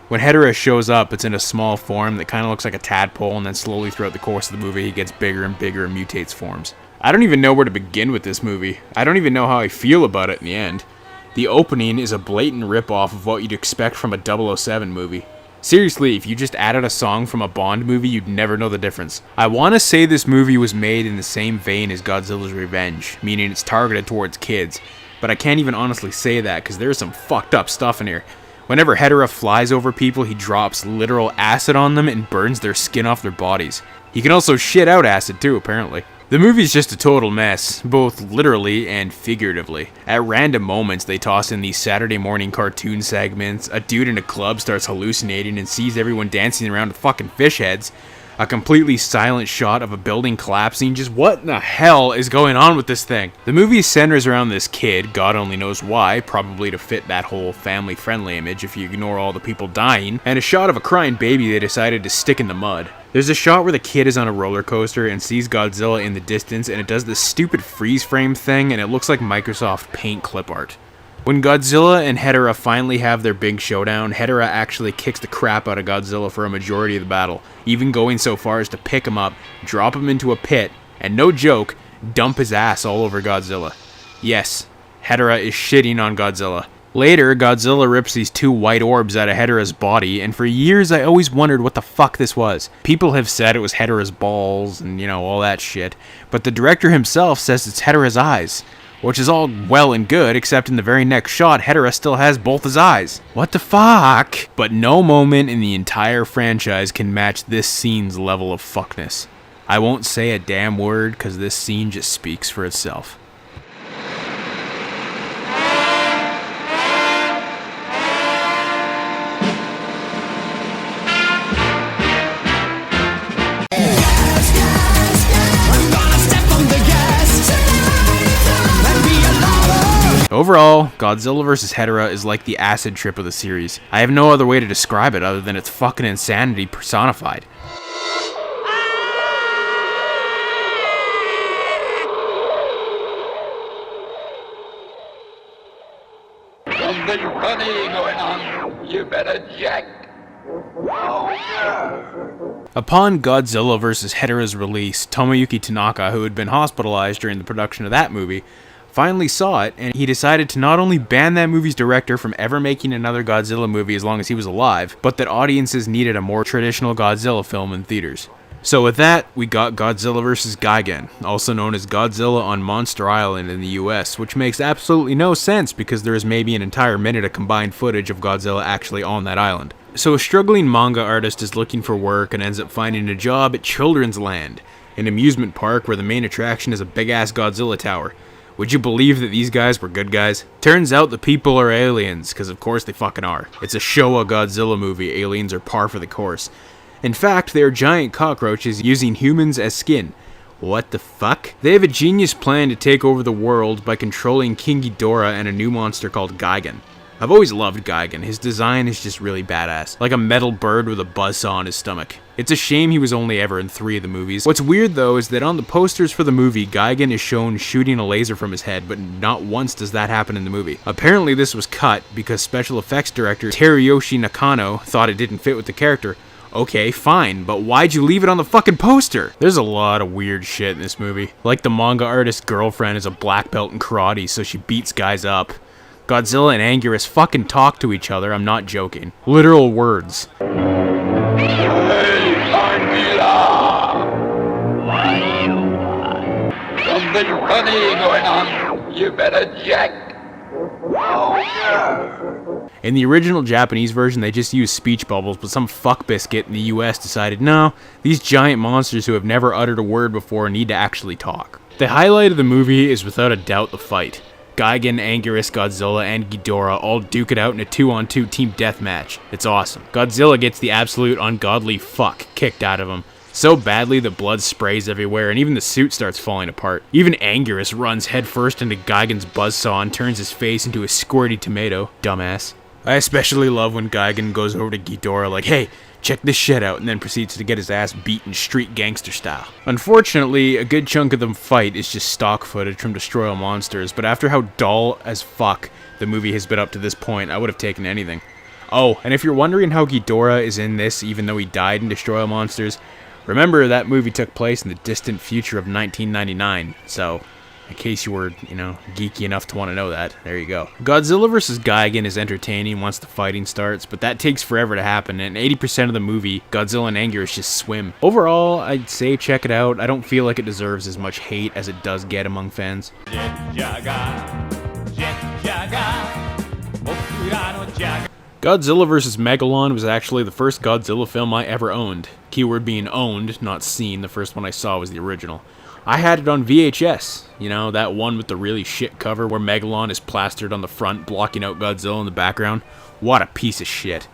Speaker 1: When Hedorah shows up, it's in a small form that kind of looks like a tadpole, and then slowly throughout the course of the movie, he gets bigger and bigger and mutates forms. I don't even know where to begin with this movie. I don't even know how I feel about it in the end. The opening is a blatant ripoff of what you'd expect from a 007 movie. Seriously, if you just added a song from a Bond movie, you'd never know the difference. I want to say this movie was made in the same vein as Godzilla's Revenge, meaning it's targeted towards kids, but I can't even honestly say that because there's some fucked up stuff in here. Whenever Hedorah flies over people, he drops literal acid on them and burns their skin off their bodies. He can also shit out acid too, apparently. The movie's just a total mess, both literally and figuratively. At random moments, they toss in these Saturday morning cartoon segments, a dude in a club starts hallucinating and sees everyone dancing around with fucking fish heads, a completely silent shot of a building collapsing. Just what in the hell is going on with this thing? The movie centers around this kid, God only knows why, probably to fit that whole family-friendly image if you ignore all the people dying, and a shot of a crying baby they decided to stick in the mud. There's a shot where the kid is on a roller coaster and sees Godzilla in the distance, and it does this stupid freeze frame thing, and it looks like Microsoft Paint clip art. When Godzilla and Hedorah finally have their big showdown, Hedorah actually kicks the crap out of Godzilla for a majority of the battle, even going so far as to pick him up, drop him into a pit, and no joke, dump his ass all over Godzilla. Yes, Hedorah is shitting on Godzilla. Later, Godzilla rips these two white orbs out of Hedorah's body, and for years I always wondered what the fuck this was. People have said it was Hedorah's balls, and all that shit, but the director himself says it's Hedorah's eyes. Which is all well and good, except in the very next shot, Hedorah still has both his eyes. What the fuck? But no moment in the entire franchise can match this scene's level of fuckness. I won't say a damn word, because this scene just speaks for itself. Overall, Godzilla vs. Hedorah is like the acid trip of the series. I have no other way to describe it other than it's fucking insanity personified.
Speaker 2: Something funny going on. You better check. Oh, yeah.
Speaker 1: Upon Godzilla vs. Hedorah's release, Tomoyuki Tanaka, who had been hospitalized during the production of that movie, finally saw it, and he decided to not only ban that movie's director from ever making another Godzilla movie as long as he was alive, but that audiences needed a more traditional Godzilla film in theaters. So with that, we got Godzilla vs. Gigan, also known as Godzilla on Monster Island in the US, which makes absolutely no sense because there is maybe an entire minute of combined footage of Godzilla actually on that island. So a struggling manga artist is looking for work and ends up finding a job at Children's Land, an amusement park where the main attraction is a big-ass Godzilla tower. Would you believe that these guys were good guys? Turns out the people are aliens, because of course they fucking are. It's a Showa Godzilla movie, aliens are par for the course. In fact, they are giant cockroaches using humans as skin. What the fuck? They have a genius plan to take over the world by controlling King Ghidorah and a new monster called Gigan. I've always loved Gigan. His design is just really badass. Like a metal bird with a buzzsaw on his stomach. It's a shame he was only ever in 3 of the movies. What's weird though is that on the posters for the movie, Gigan is shown shooting a laser from his head, but not once does that happen in the movie. Apparently this was cut because special effects director Teruyoshi Nakano thought it didn't fit with the character. Okay, fine, but why'd you leave it on the fucking poster? There's a lot of weird shit in this movie. Like the manga artist's girlfriend is a black belt in karate, so she beats guys up. Godzilla and Anguirus fucking talk to each other, I'm not joking. Literal words.
Speaker 2: Hey, Angela! What do you want? Something funny going on. You better check.
Speaker 1: In the original Japanese version, they just used speech bubbles, but some fuckbiscuit in the US decided, no, these giant monsters who have never uttered a word before need to actually talk. The highlight of the movie is without a doubt the fight. Gigan, Anguirus, Godzilla, and Ghidorah all duke it out in a 2-on-2 team deathmatch. It's awesome. Godzilla gets the absolute ungodly fuck kicked out of him. So badly that blood sprays everywhere, and even the suit starts falling apart. Even Anguirus runs headfirst into Gigan's buzzsaw and turns his face into a squirty tomato. Dumbass. I especially love when Gigan goes over to Ghidorah like, hey, check this shit out, and then proceeds to get his ass beaten street gangster style. Unfortunately, a good chunk of the fight is just stock footage from Destroy-All-Monsters, but after how dull as fuck the movie has been up to this point, I would have taken anything. Oh, and if you're wondering how Ghidorah is in this even though he died in Destroy-All-Monsters, remember that movie took place in the distant future of 1999, so in case you were, geeky enough to want to know that, there you go. Godzilla vs. Gigan is entertaining once the fighting starts, but that takes forever to happen, and 80% of the movie, Godzilla and Anguirus just swim. Overall, I'd say check it out. I don't feel like it deserves as much hate as it does get among fans. Godzilla vs. Megalon was actually the first Godzilla film I ever owned. Keyword being owned, not seen. The first one I saw was the original. I had it on VHS, that one with the really shit cover where Megalon is plastered on the front, blocking out Godzilla in the background. What a piece of shit.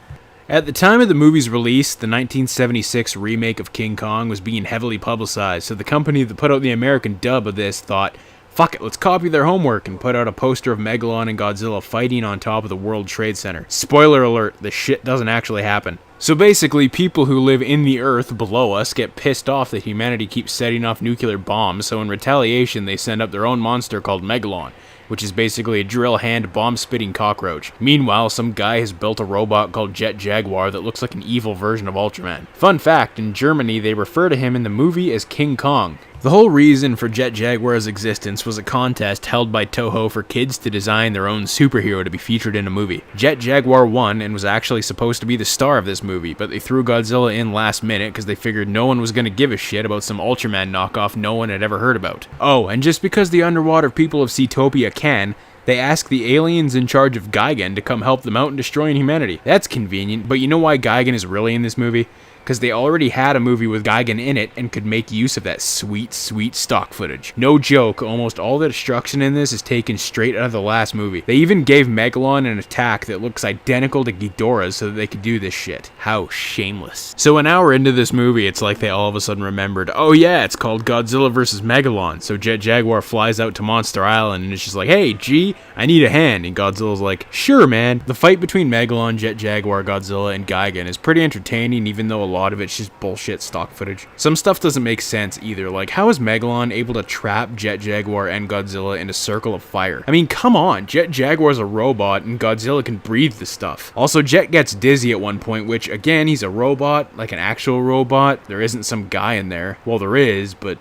Speaker 1: At the time of the movie's release, the 1976 remake of King Kong was being heavily publicized, so the company that put out the American dub of this thought, fuck it, let's copy their homework and put out a poster of Megalon and Godzilla fighting on top of the World Trade Center. Spoiler alert, the shit doesn't actually happen. So basically, people who live in the Earth below us get pissed off that humanity keeps setting off nuclear bombs, so in retaliation they send up their own monster called Megalon, which is basically a drill hand bomb-spitting cockroach. Meanwhile, some guy has built a robot called Jet Jaguar that looks like an evil version of Ultraman. Fun fact, in Germany they refer to him in the movie as King Kong. The whole reason for Jet Jaguar's existence was a contest held by Toho for kids to design their own superhero to be featured in a movie. Jet Jaguar won and was actually supposed to be the star of this movie, but they threw Godzilla in last minute because they figured no one was going to give a shit about some Ultraman knockoff no one had ever heard about. Oh, and just because the underwater people of Seatopia can, they ask the aliens in charge of Gigan to come help them out in destroying humanity. That's convenient, but you know why Gigan is really in this movie? Because they already had a movie with Gigan in it and could make use of that sweet, sweet stock footage. No joke, almost all the destruction in this is taken straight out of the last movie. They even gave Megalon an attack that looks identical to Ghidorah's so that they could do this shit. How shameless. So an hour into this movie, it's like they all of a sudden remembered, oh yeah, it's called Godzilla vs. Megalon. So Jet Jaguar flies out to Monster Island and it's just like, hey, G, I need a hand. And Godzilla's like, sure, man. The fight between Megalon, Jet Jaguar, Godzilla, and Gigan is pretty entertaining, even though a lot of it's just bullshit stock footage. Some stuff doesn't make sense either, like how is Megalon able to trap Jet Jaguar and Godzilla in a circle of fire? I mean, come on, Jet Jaguar's a robot and Godzilla can breathe the stuff. Also, Jet gets dizzy at one point, which again, he's a robot, like an actual robot. There isn't some guy in there. Well, there is, but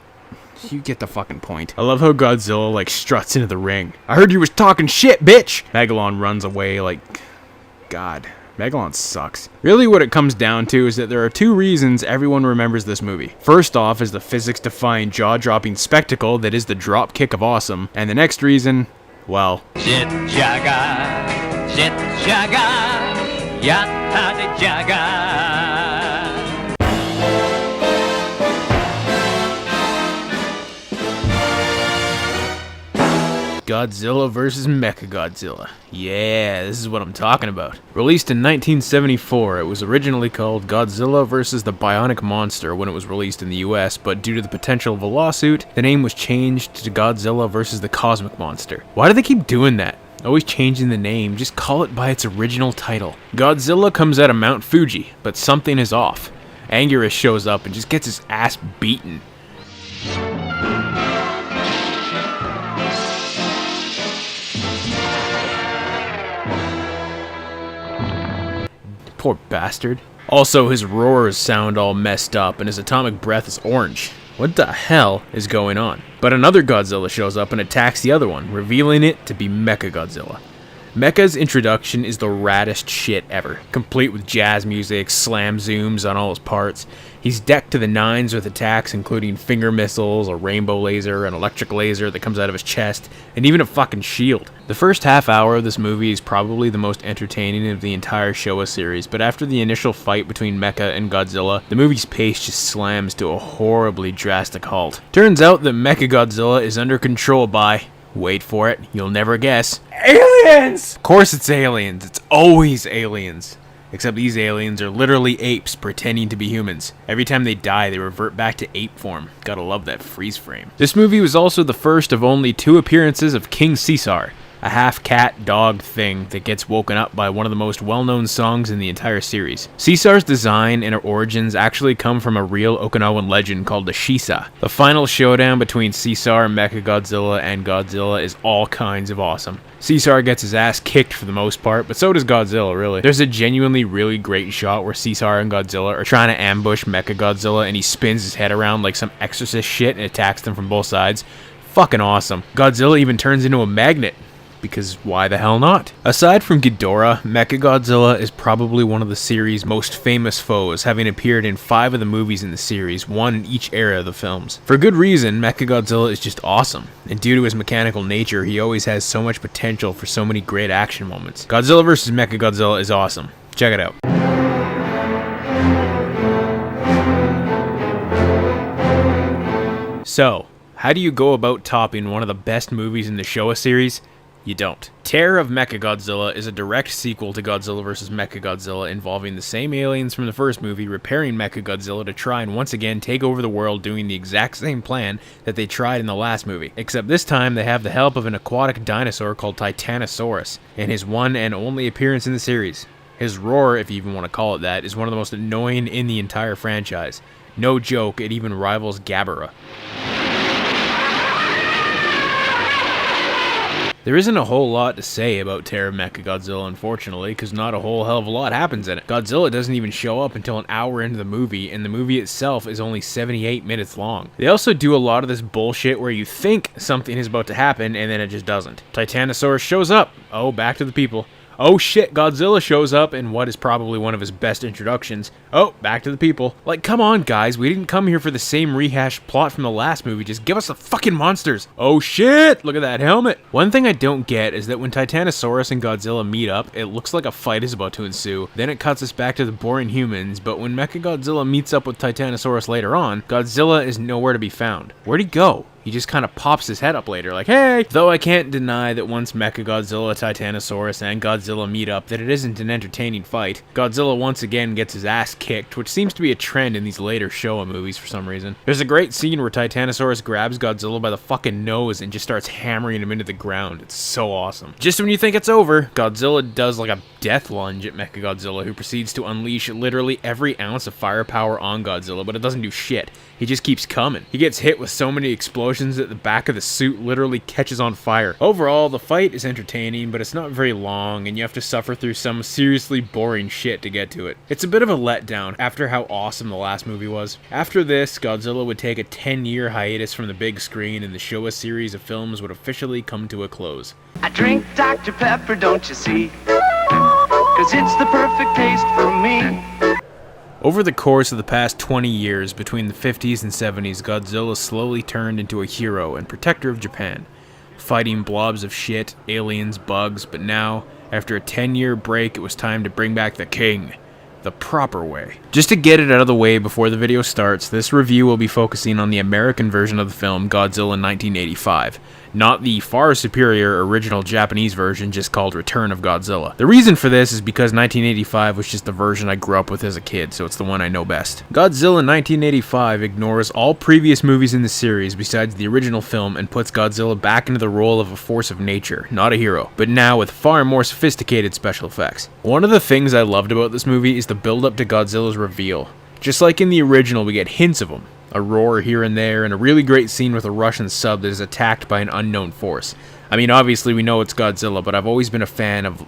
Speaker 1: you get the fucking point. I love how Godzilla struts into the ring. I heard you was talking shit, bitch! Megalon runs away like, God. Megalon sucks. Really what it comes down to is that there are two reasons everyone remembers this movie. First off is the physics-defying jaw-dropping spectacle that is the drop kick of awesome, and the next reason, well... Jet Jaga, Jet Jaga, Yatta de Jaga. Godzilla vs. Mechagodzilla. Yeah, this is what I'm talking about. Released in 1974, it was originally called Godzilla vs. the Bionic Monster when it was released in the US, but due to the potential of a lawsuit, the name was changed to Godzilla vs. the Cosmic Monster. Why do they keep doing that? Always changing the name, just call it by its original title. Godzilla comes out of Mount Fuji, but something is off. Anguirus shows up and just gets his ass beaten. Poor bastard. Also, his roars sound all messed up and his atomic breath is orange. What the hell is going on? But another Godzilla shows up and attacks the other one, revealing it to be Mechagodzilla. Mecha's introduction is the raddest shit ever, complete with jazz music, slam zooms on all his parts. He's decked to the nines with attacks including finger missiles, a rainbow laser, an electric laser that comes out of his chest, and even a fucking shield. The first half hour of this movie is probably the most entertaining of the entire Showa series, but after the initial fight between Mecha and Godzilla, the movie's pace just slams to a horribly drastic halt. Turns out that Mechagodzilla is under control by, wait for it, you'll never guess, aliens! Of course it's aliens, it's always aliens. Except these aliens are literally apes pretending to be humans. Every time they die, they revert back to ape form. Gotta love that freeze frame. This movie was also the first of only 2 appearances of King Caesar, a half-cat dog thing that gets woken up by one of the most well-known songs in the entire series. Caesar's design and origins actually come from a real Okinawan legend called the Shisa. The final showdown between Caesar, Mechagodzilla, and Godzilla is all kinds of awesome. Caesar gets his ass kicked for the most part, but so does Godzilla, really. There's a genuinely really great shot where Caesar and Godzilla are trying to ambush Mechagodzilla and he spins his head around like some exorcist shit and attacks them from both sides. Fucking awesome. Godzilla even turns into a magnet. Because why the hell not? Aside from Ghidorah, Mechagodzilla is probably one of the series' most famous foes, having appeared in 5 of the movies in the series, 1 in each era of the films. For good reason, Mechagodzilla is just awesome, and due to his mechanical nature, he always has so much potential for so many great action moments. Godzilla vs. Mechagodzilla is awesome. Check it out. So, how do you go about topping one of the best movies in the Showa series? You don't. Terror of Mechagodzilla is a direct sequel to Godzilla vs. Mechagodzilla involving the same aliens from the first movie repairing Mechagodzilla to try and once again take over the world doing the exact same plan that they tried in the last movie. Except this time they have the help of an aquatic dinosaur called Titanosaurus in his one and only appearance in the series. His roar, if you even want to call it that, is one of the most annoying in the entire franchise. No joke, it even rivals Ghidorah. There isn't a whole lot to say about Terror of Mechagodzilla, unfortunately, because not a whole hell of a lot happens in it. Godzilla doesn't even show up until an hour into the movie, and the movie itself is only 78 minutes long. They also do a lot of this bullshit where you think something is about to happen, and then it just doesn't. Titanosaurus shows up. Oh, back to the people. Oh shit, Godzilla shows up in what is probably one of his best introductions. Oh, back to the people. Like, come on guys, we didn't come here for the same rehashed plot from the last movie, just give us the fucking monsters. Oh shit, look at that helmet. One thing I don't get is that when Titanosaurus and Godzilla meet up, it looks like a fight is about to ensue. Then it cuts us back to the boring humans, but when Mechagodzilla meets up with Titanosaurus later on, Godzilla is nowhere to be found. Where'd he go? He just kind of pops his head up later like, hey! Though I can't deny that once Mechagodzilla, Titanosaurus, and Godzilla meet up that it isn't an entertaining fight. Godzilla once again gets his ass kicked, which seems to be a trend in these later Showa movies for some reason. There's a great scene where Titanosaurus grabs Godzilla by the fucking nose and just starts hammering him into the ground. It's so awesome. Just when you think it's over, Godzilla does like a death lunge at Mechagodzilla, who proceeds to unleash literally every ounce of firepower on Godzilla, but it doesn't do shit. He just keeps coming. He gets hit with so many explosions that the back of the suit literally catches on fire. Overall, the fight is entertaining, but it's not very long, and you have to suffer through some seriously boring shit to get to it. It's a bit of a letdown after how awesome the last movie was. After this, Godzilla would take a 10-year hiatus from the big screen, and the Showa series of films would officially come to a close.
Speaker 9: I drink Dr. Pepper, don't you see? 'Cause it's the perfect taste for me.
Speaker 1: Over the course of the past 20 years, between the 50s and 70s, Godzilla slowly turned into a hero and protector of Japan, fighting blobs of shit, aliens, bugs, but now, after a 10-year break, it was time to bring back the king, the proper way. Just to get it out of the way before the video starts, this review will be focusing on the American version of the film Godzilla 1985, not the far superior original Japanese version just called Return of Godzilla. The reason for this is because 1985 was just the version I grew up with as a kid, so it's the one I know best. Godzilla 1985 ignores all previous movies in the series besides the original film and puts Godzilla back into the role of a force of nature, not a hero, but now with far more sophisticated special effects. One of the things I loved about this movie is the build-up to Godzilla's reveal. Just like in the original, we get hints of him. A roar here and there, and a really great scene with a Russian sub that is attacked by an unknown force. I mean, obviously we know it's Godzilla, but I've always been a fan of,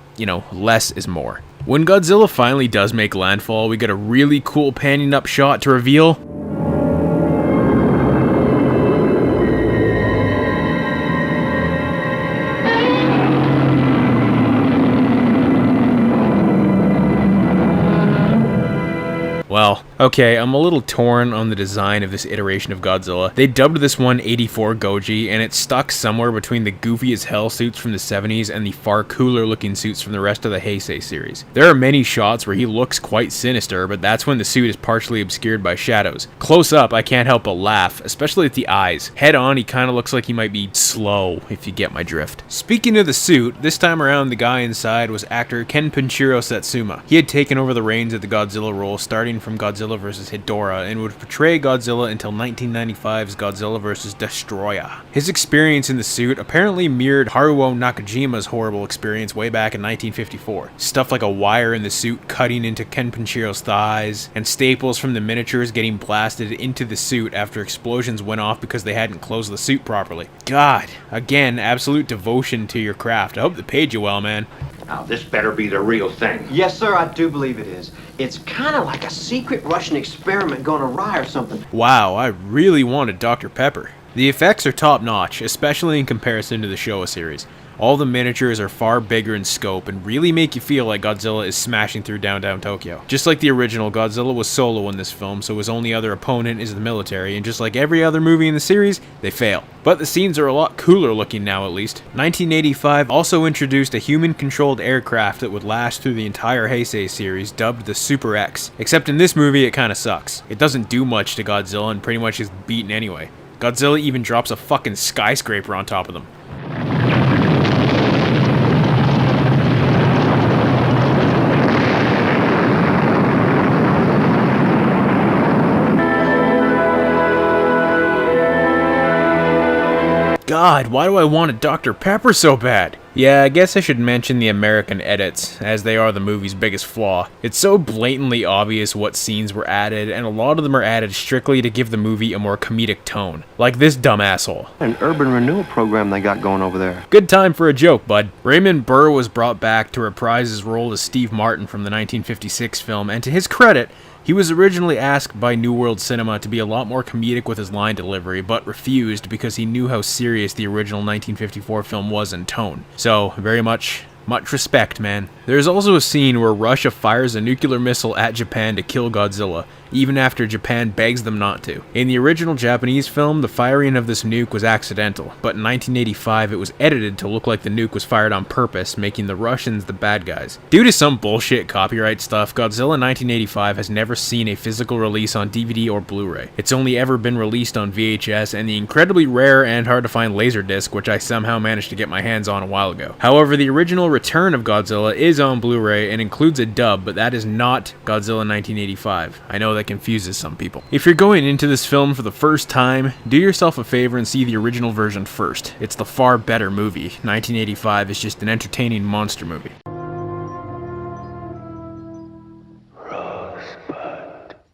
Speaker 1: less is more. When Godzilla finally does make landfall, we get a really cool panning up shot to reveal Well, okay, I'm a little torn on the design of this iteration of Godzilla. They dubbed this one 84 Goji, and it's stuck somewhere between the goofy as hell suits from the 70s and the far cooler looking suits from the rest of the Heisei series. There are many shots where he looks quite sinister, but that's when the suit is partially obscured by shadows. Close up, I can't help but laugh, especially at the eyes. Head on, he kinda looks like he might be slow, if you get my drift. Speaking of the suit, this time around the guy inside was actor Kenpachiro Satsuma. He had taken over the reins of the Godzilla role starting from Godzilla vs. Hedorah and would portray Godzilla until 1995's Godzilla vs. Destoroyah. His experience in the suit apparently mirrored Haruo Nakajima's horrible experience way back in 1954. Stuff like a wire in the suit cutting into Kenpachiro's thighs, and staples from the miniatures getting blasted into the suit after explosions went off because they hadn't closed the suit properly. God, again, absolute devotion to your craft. I hope they paid you well, man.
Speaker 12: Now, this better be the real thing.
Speaker 13: Yes, sir, I do believe it is. It's kind of like a secret Russian experiment gone awry or something.
Speaker 1: Wow, I really wanted Dr. Pepper. The effects are top-notch, especially in comparison to the Showa series. All the miniatures are far bigger in scope and really make you feel like Godzilla is smashing through downtown Tokyo. Just like the original, Godzilla was solo in this film, so his only other opponent is the military, and just like every other movie in the series, they fail. But the scenes are a lot cooler looking now at least. 1985 also introduced a human-controlled aircraft that would last through the entire Heisei series, dubbed the Super X. Except in this movie, it kinda sucks. It doesn't do much to Godzilla and pretty much is beaten anyway. Godzilla even drops a fucking skyscraper on top of them. God, why do I want a Dr. Pepper so bad? Yeah, I guess I should mention the American edits, as they are the movie's biggest flaw. It's so blatantly obvious what scenes were added, and a lot of them are added strictly to give the movie a more comedic tone. Like this dumb asshole.
Speaker 13: An urban renewal program they got going over there.
Speaker 1: Good time for a joke, bud. Raymond Burr was brought back to reprise his role as Steve Martin from the 1956 film, and to his credit, he was originally asked by New World Cinema to be a lot more comedic with his line delivery, but refused because he knew how serious the original 1954 film was in tone. So, very much respect, man. There's also a scene where Russia fires a nuclear missile at Japan to kill Godzilla, even after Japan begs them not to. In the original Japanese film, the firing of this nuke was accidental, but in 1985 it was edited to look like the nuke was fired on purpose, making the Russians the bad guys. Due to some bullshit copyright stuff, Godzilla 1985 has never seen a physical release on DVD or Blu-ray. It's only ever been released on VHS and the incredibly rare and hard to find Laserdisc, which I somehow managed to get my hands on a while ago. However, the original Return of Godzilla is on Blu-ray and includes a dub, but that is not Godzilla 1985. I know that confuses some people. If you're going into this film for the first time, do yourself a favor and see the original version first. It's the far better movie. 1985 is just an entertaining monster movie.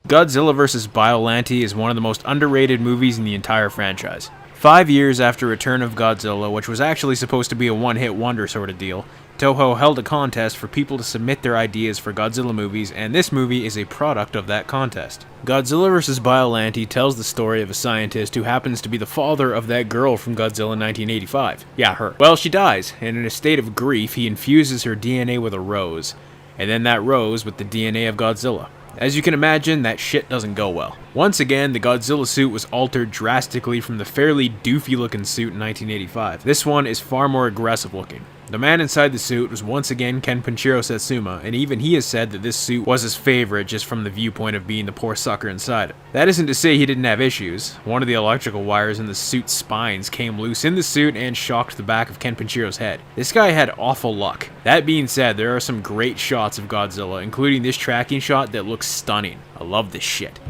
Speaker 1: Godzilla vs. Biollante is one of the most underrated movies in the entire franchise. 5 years after Return of Godzilla, which was actually supposed to be a one-hit wonder sort of deal, Toho held a contest for people to submit their ideas for Godzilla movies, and this movie is a product of that contest. Godzilla vs. Biollante tells the story of a scientist who happens to be the father of that girl from Godzilla 1985. Yeah, her. Well, she dies, and in a state of grief, he infuses her DNA with a rose, and then that rose with the DNA of Godzilla. As you can imagine, that shit doesn't go well. Once again, the Godzilla suit was altered drastically from the fairly doofy looking suit in 1985. This one is far more aggressive looking. The man inside the suit was once again Kenpachiro Satsuma, and even he has said that this suit was his favorite just from the viewpoint of being the poor sucker inside it. That isn't to say he didn't have issues. One of the electrical wires in the suit's spines came loose in the suit and shocked the back of Kenpachiro's head. This guy had awful luck. That being said, there are some great shots of Godzilla, including this tracking shot that looks stunning. I love this shit.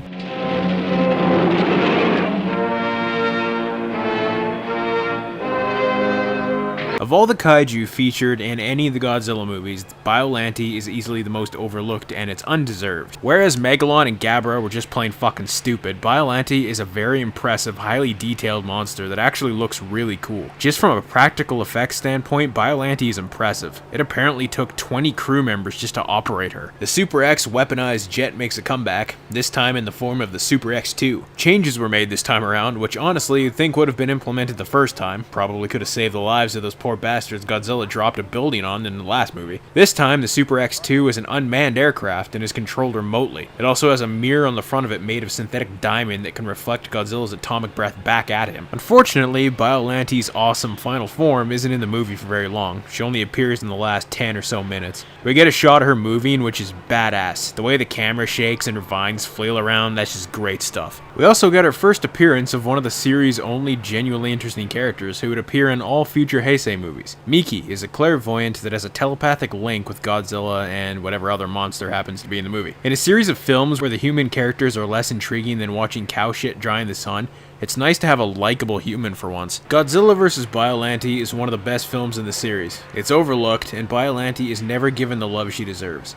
Speaker 1: Of all the kaiju featured in any of the Godzilla movies, Biollante is easily the most overlooked, and it's undeserved. Whereas Megalon and Ghidorah were just plain fucking stupid, Biollante is a very impressive, highly detailed monster that actually looks really cool. Just from a practical effects standpoint, Biollante is impressive. It apparently took 20 crew members just to operate her. The Super X weaponized jet makes a comeback, this time in the form of the Super X-2. Changes were made this time around, which honestly you'd think would have been implemented the first time. Probably could have saved the lives of those poor bastards Godzilla dropped a building on in the last movie. This time, the Super X-2 is an unmanned aircraft and is controlled remotely. It also has a mirror on the front of it made of synthetic diamond that can reflect Godzilla's atomic breath back at him. Unfortunately, Biollante's awesome final form isn't in the movie for very long. She only appears in the last 10 or so minutes. We get a shot of her moving, which is badass. The way the camera shakes and her vines flail around, that's just great stuff. We also get our first appearance of one of the series' only genuinely interesting characters who would appear in all future Heisei movies. Miki is a clairvoyant that has a telepathic link with Godzilla and whatever other monster happens to be in the movie. In a series of films where the human characters are less intriguing than watching cow shit dry in the sun, it's nice to have a likable human for once. Godzilla vs. Biollante is one of the best films in the series. It's overlooked, and Biollante is never given the love she deserves.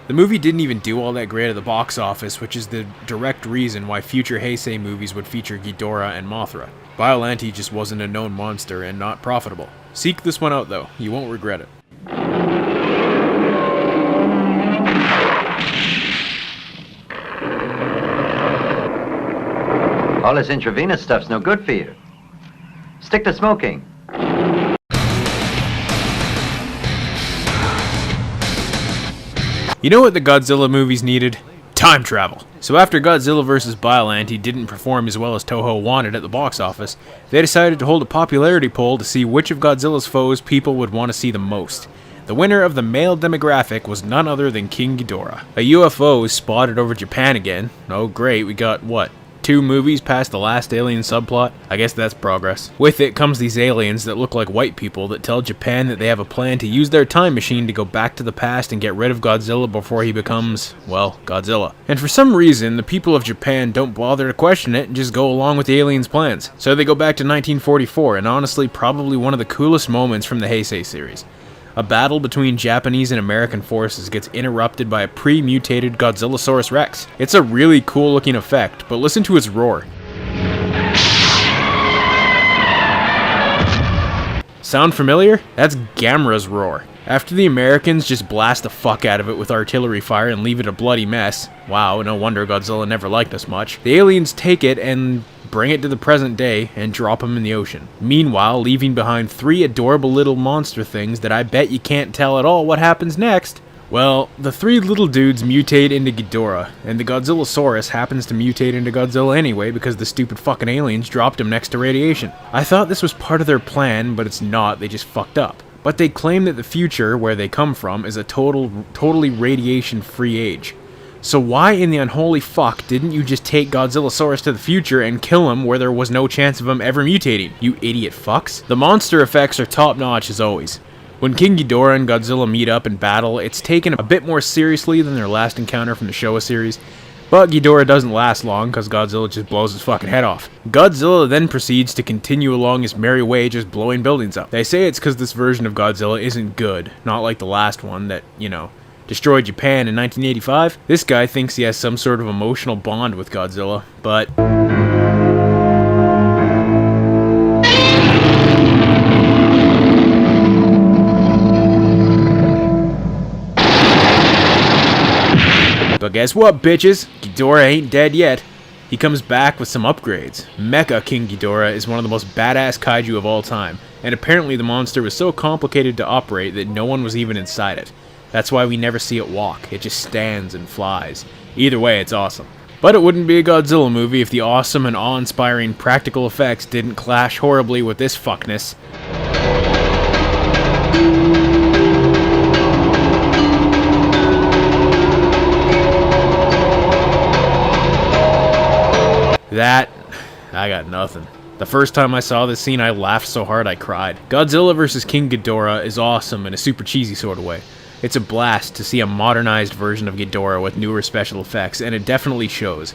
Speaker 1: The movie didn't even do all that great at the box office, which is the direct reason why future Heisei movies would feature Ghidorah and Mothra. Biollante just wasn't a known monster and not profitable. Seek this one out though, you won't regret it.
Speaker 14: All this intravenous stuff's no good for you. Stick to smoking.
Speaker 1: You know what the Godzilla movies needed? Time travel. So after Godzilla vs. Biollante didn't perform as well as Toho wanted at the box office, they decided to hold a popularity poll to see which of Godzilla's foes people would want to see the most. The winner of the male demographic was none other than King Ghidorah. A UFO is spotted over Japan again. Oh great, we got, what, 2 movies past the last alien subplot? I guess that's progress. With it comes these aliens that look like white people that tell Japan that they have a plan to use their time machine to go back to the past and get rid of Godzilla before he becomes, well, Godzilla. And for some reason, the people of Japan don't bother to question it and just go along with the aliens' plans. So they go back to 1944, and honestly, probably one of the coolest moments from the Heisei series. A battle between Japanese and American forces gets interrupted by a pre-mutated Godzillasaurus Rex. It's a really cool looking effect, but listen to its roar. Sound familiar? That's Gamera's roar. After the Americans just blast the fuck out of it with artillery fire and leave it a bloody mess, wow, no wonder Godzilla never liked us much, the aliens take it and bring it to the present day and drop him in the ocean. Meanwhile, leaving behind 3 adorable little monster things that I bet you can't tell at all what happens next. Well, the 3 little dudes mutate into Ghidorah, and the Godzillasaurus happens to mutate into Godzilla anyway because the stupid fucking aliens dropped him next to radiation. I thought this was part of their plan, but it's not, they just fucked up. But they claim that the future, where they come from, is a totally radiation-free age. So why in the unholy fuck didn't you just take Godzillasaurus to the future and kill him where there was no chance of him ever mutating, you idiot fucks? The monster effects are top-notch as always. When King Ghidorah and Godzilla meet up and battle, it's taken a bit more seriously than their last encounter from the Showa series, but Ghidorah doesn't last long because Godzilla just blows his fucking head off. Godzilla then proceeds to continue along his merry way just blowing buildings up. They say it's because this version of Godzilla isn't good, not like the last one that, you know, destroyed Japan in 1985. This guy thinks he has some sort of emotional bond with Godzilla, but guess what, bitches? Ghidorah ain't dead yet. He comes back with some upgrades. Mecha King Ghidorah is one of the most badass kaiju of all time, and apparently the monster was so complicated to operate that no one was even inside it. That's why we never see it walk, it just stands and flies. Either way, it's awesome. But it wouldn't be a Godzilla movie if the awesome and awe-inspiring practical effects didn't clash horribly with this fuckness. That, I got nothing. The first time I saw this scene, I laughed so hard I cried. Godzilla vs. King Ghidorah is awesome in a super cheesy sort of way. It's a blast to see a modernized version of Ghidorah with newer special effects, and it definitely shows.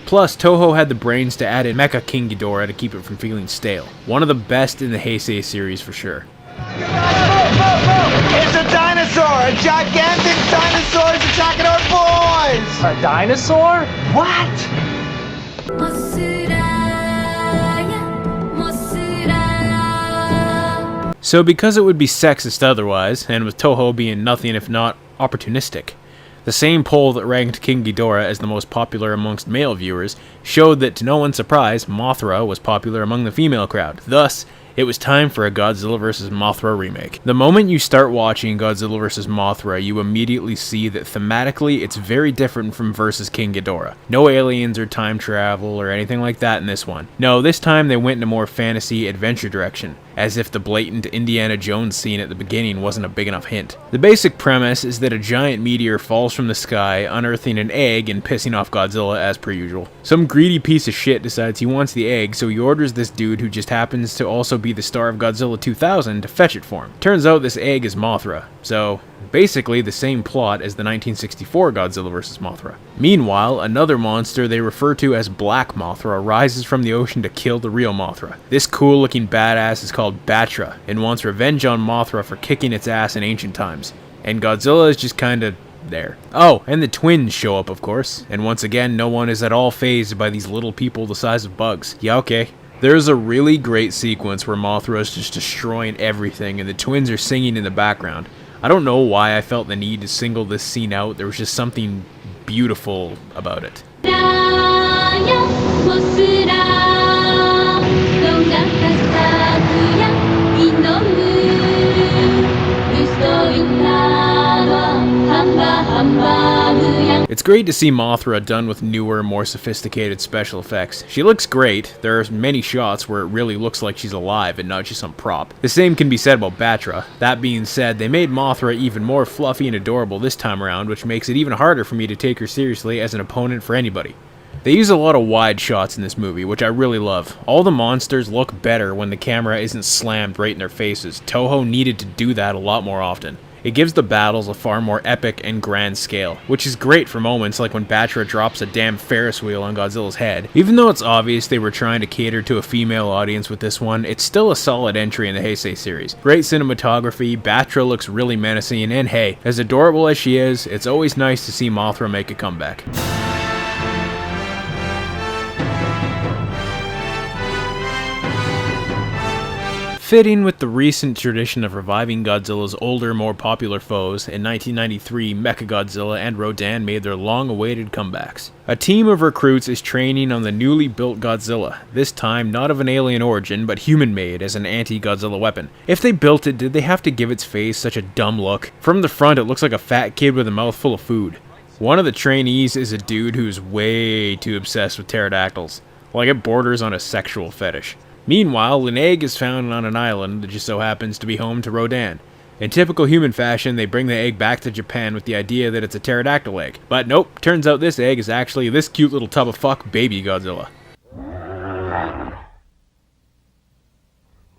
Speaker 1: Plus, Toho had the brains to add in Mecha King Ghidorah to keep it from feeling stale. One of the best in the Heisei series for sure.
Speaker 15: It's a dinosaur! A gigantic dinosaur is attacking our boys!
Speaker 16: A dinosaur?
Speaker 15: What?
Speaker 1: So because it would be sexist otherwise, and with Toho being nothing if not opportunistic, the same poll that ranked King Ghidorah as the most popular amongst male viewers showed that to no one's surprise, Mothra was popular among the female crowd. Thus, It was time for a Godzilla vs. Mothra remake. The moment you start watching Godzilla vs. Mothra, you immediately see that thematically it's very different from vs. King Ghidorah. No aliens or time travel or anything like that in this one. No, this time they went in a more fantasy adventure direction, as if the blatant Indiana Jones scene at the beginning wasn't a big enough hint. The basic premise is that a giant meteor falls from the sky, unearthing an egg and pissing off Godzilla as per usual. Some greedy piece of shit decides he wants the egg, so he orders this dude who just happens to also be the star of Godzilla 2000 to fetch it for him. Turns out this egg is Mothra, so basically the same plot as the 1964 Godzilla vs. Mothra. Meanwhile, another monster they refer to as Black Mothra rises from the ocean to kill the real Mothra. This cool looking badass is called Batra and wants revenge on Mothra for kicking its ass in ancient times. And Godzilla is just kinda there. Oh, and the twins show up, of course, and once again no one is at all fazed by these little people the size of bugs. Yeah, okay. There's a really great sequence where Mothra is just destroying everything and the twins are singing in the background. I don't know why I felt the need to single this scene out, there was just something beautiful about it. It's great to see Mothra done with newer, more sophisticated special effects. She looks great. There are many shots where it really looks like she's alive and not just some prop. The same can be said about Batra. That being said, they made Mothra even more fluffy and adorable this time around, which makes it even harder for me to take her seriously as an opponent for anybody. They use a lot of wide shots in this movie, which I really love. All the monsters look better when the camera isn't slammed right in their faces. Toho needed to do that a lot more often. It gives the battles a far more epic and grand scale, which is great for moments like when Batra drops a damn Ferris wheel on Godzilla's head. Even though it's obvious they were trying to cater to a female audience with this one, it's still a solid entry in the Heisei series. Great cinematography, Batra looks really menacing, and hey, as adorable as she is, it's always nice to see Mothra make a comeback. Fitting with the recent tradition of reviving Godzilla's older, more popular foes, in 1993, Mechagodzilla and Rodan made their long-awaited comebacks. A team of recruits is training on the newly built Godzilla, this time not of an alien origin, but human-made as an anti-Godzilla weapon. If they built it, did they have to give its face such a dumb look? From the front, it looks like a fat kid with a mouthful of food. One of the trainees is a dude who's way too obsessed with pterodactyls, like it borders on a sexual fetish. Meanwhile, an egg is found on an island that just so happens to be home to Rodan. In typical human fashion, they bring the egg back to Japan with the idea that it's a pterodactyl egg. But nope, turns out this egg is actually this cute little tub of fuck baby Godzilla.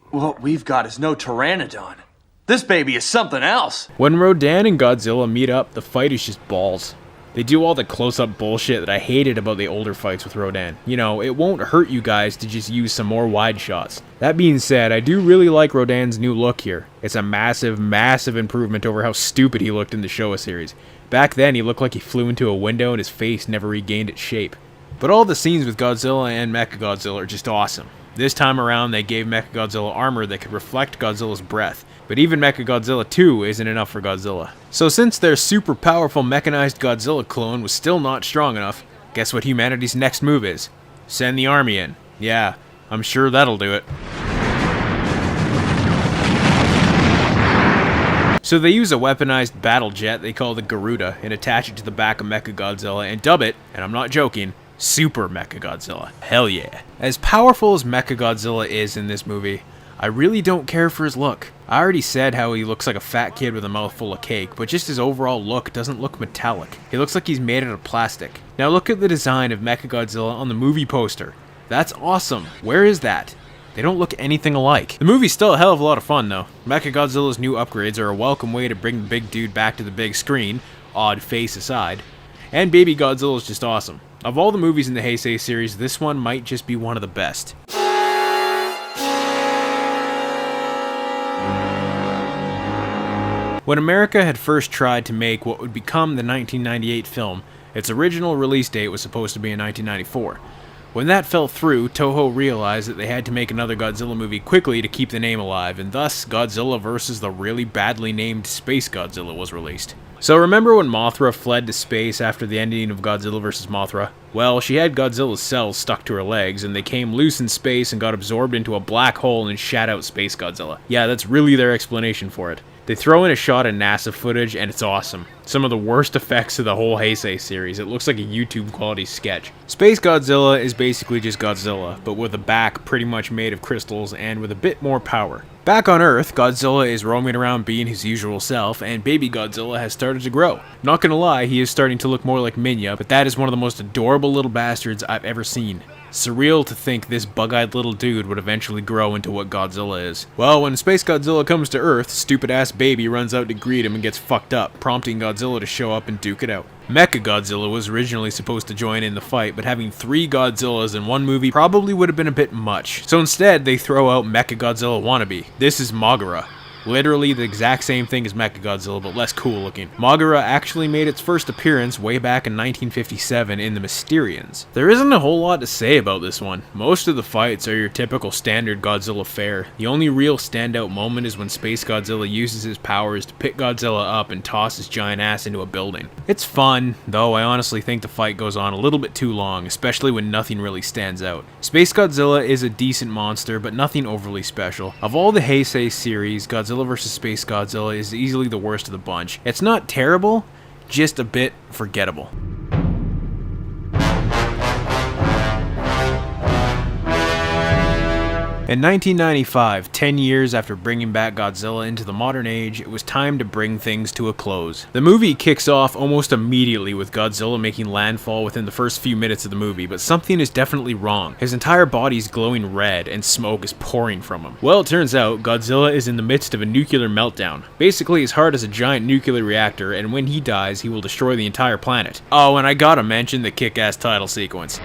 Speaker 15: What we've got is no pteranodon. This baby is something else.
Speaker 1: When Rodan and Godzilla meet up, the fight is just balls. They do all the close-up bullshit that I hated about the older fights with Rodan. You know, it won't hurt you guys to just use some more wide shots. That being said, I do really like Rodan's new look here. It's a massive, massive improvement over how stupid he looked in the Showa series. Back then, he looked like he flew into a window and his face never regained its shape. But all the scenes with Godzilla and Mechagodzilla are just awesome. This time around, they gave Mechagodzilla armor that could reflect Godzilla's breath. But even Mechagodzilla II isn't enough for Godzilla. So since their super powerful mechanized Godzilla clone was still not strong enough, guess what humanity's next move is? Send the army in. Yeah, I'm sure that'll do it. So they use a weaponized battle jet they call the Garuda and attach it to the back of Mechagodzilla and dub it, and I'm not joking, Super Mechagodzilla. Hell yeah. As powerful as Mechagodzilla is in this movie, I really don't care for his look. I already said how he looks like a fat kid with a mouthful of cake, but just his overall look doesn't look metallic. He looks like he's made out of plastic. Now look at the design of Mechagodzilla on the movie poster. That's awesome. Where is that? They don't look anything alike. The movie's still a hell of a lot of fun though. Mechagodzilla's new upgrades are a welcome way to bring the big dude back to the big screen, odd face aside. And Baby Godzilla is just awesome. Of all the movies in the Heisei series, this one might just be one of the best. When America had first tried to make what would become the 1998 film, its original release date was supposed to be in 1994. When that fell through, Toho realized that they had to make another Godzilla movie quickly to keep the name alive, and thus Godzilla vs. the really badly named SpaceGodzilla was released. So remember when Mothra fled to space after the ending of Godzilla vs. Mothra? Well, she had Godzilla's cells stuck to her legs, and they came loose in space and got absorbed into a black hole and shat out SpaceGodzilla. Yeah, that's really their explanation for it. They throw in a shot of NASA footage, and it's awesome. Some of the worst effects of the whole Heisei series. It looks like a YouTube quality sketch. SpaceGodzilla is basically just Godzilla, but with a back pretty much made of crystals and with a bit more power. Back on Earth, Godzilla is roaming around being his usual self, and baby Godzilla has started to grow. Not gonna lie, he is starting to look more like Minya, but that is one of the most adorable little bastards I've ever seen. Surreal to think this bug-eyed little dude would eventually grow into what Godzilla is. Well, when SpaceGodzilla comes to Earth, stupid-ass baby runs out to greet him and gets fucked up, prompting Godzilla to show up and duke it out. Mechagodzilla was originally supposed to join in the fight, but having 3 Godzillas in one movie probably would have been a bit much. So instead, they throw out Mechagodzilla wannabe. This is Mothra. Literally the exact same thing as Mechagodzilla, but less cool looking. Mothra actually made its first appearance way back in 1957 in The Mysterians. There isn't a whole lot to say about this one. Most of the fights are your typical standard Godzilla fare. The only real standout moment is when SpaceGodzilla uses his powers to pick Godzilla up and toss his giant ass into a building. It's fun, though I honestly think the fight goes on a little bit too long, especially when nothing really stands out. SpaceGodzilla is a decent monster, but nothing overly special. Of all the Heisei series, Godzilla vs. SpaceGodzilla is easily the worst of the bunch. It's not terrible, just a bit forgettable. In 1995, 10 years after bringing back Godzilla into the modern age, it was time to bring things to a close. The movie kicks off almost immediately with Godzilla making landfall within the first few minutes of the movie, but something is definitely wrong. His entire body's glowing red and smoke is pouring from him. Well, it turns out Godzilla is in the midst of a nuclear meltdown. Basically, his heart is a giant nuclear reactor, and when he dies, he will destroy the entire planet. Oh, and I gotta mention the kick-ass title sequence.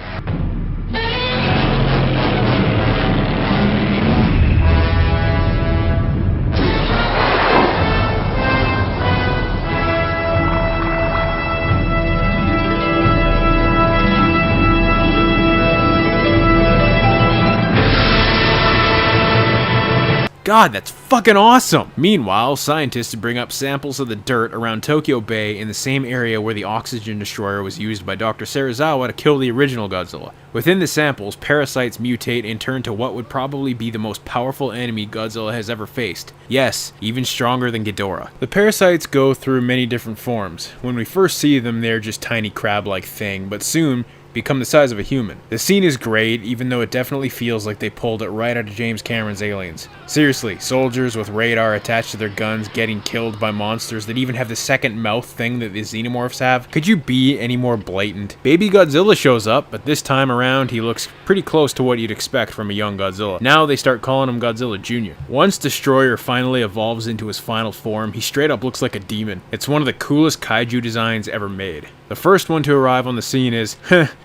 Speaker 1: God, that's fucking awesome! Meanwhile, scientists bring up samples of the dirt around Tokyo Bay in the same area where the oxygen destroyer was used by Dr. Serizawa to kill the original Godzilla. Within the samples, parasites mutate and turn to what would probably be the most powerful enemy Godzilla has ever faced. Yes, even stronger than Ghidorah. The parasites go through many different forms. When we first see them, they're just tiny crab-like thing, but soon become the size of a human. The scene is great, even though it definitely feels like they pulled it right out of James Cameron's Aliens. Seriously, soldiers with radar attached to their guns getting killed by monsters that even have the second mouth thing that the xenomorphs have. Could you be any more blatant? Baby Godzilla shows up, but this time around he looks pretty close to what you'd expect from a young Godzilla. Now they start calling him Godzilla Jr. Once Destoroyah finally evolves into his final form, he straight up looks like a demon. It's one of the coolest kaiju designs ever made. The first one to arrive on the scene is,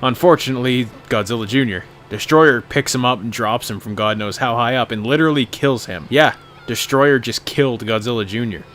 Speaker 1: unfortunately, Godzilla Jr. Destoroyah picks him up and drops him from God knows how high up and literally kills him. Yeah, Destoroyah just killed Godzilla Jr.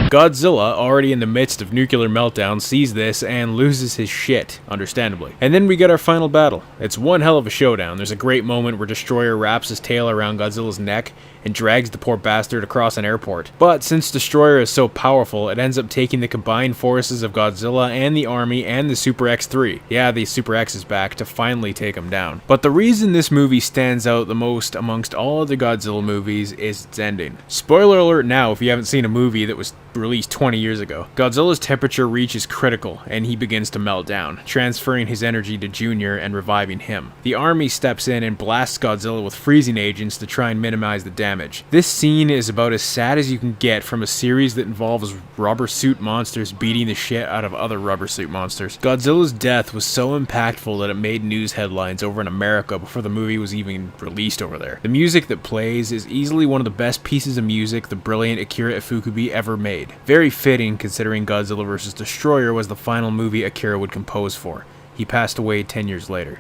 Speaker 1: Godzilla, already in the midst of nuclear meltdown, sees this and loses his shit, understandably. And then we get our final battle. It's one hell of a showdown. There's a great moment where Destoroyah wraps his tail around Godzilla's neck and drags the poor bastard across an airport. But since Destoroyah is so powerful, it ends up taking the combined forces of Godzilla and the army and the Super X3. Yeah, the Super X is back to finally take him down. But the reason this movie stands out the most amongst all other Godzilla movies is its ending. Spoiler alert now if you haven't seen a movie that was released 20 years ago. Godzilla's temperature reaches critical and he begins to melt down, transferring his energy to Junior and reviving him. The army steps in and blasts Godzilla with freezing agents to try and minimize the damage. This scene is about as sad as you can get from a series that involves rubber suit monsters beating the shit out of other rubber suit monsters. Godzilla's death was so impactful that it made news headlines over in America before the movie was even released over there. The music that plays is easily one of the best pieces of music the brilliant Akira Ifukube ever made. Very fitting considering Godzilla vs. Destoroyah was the final movie Akira would compose for. He passed away 10 years later.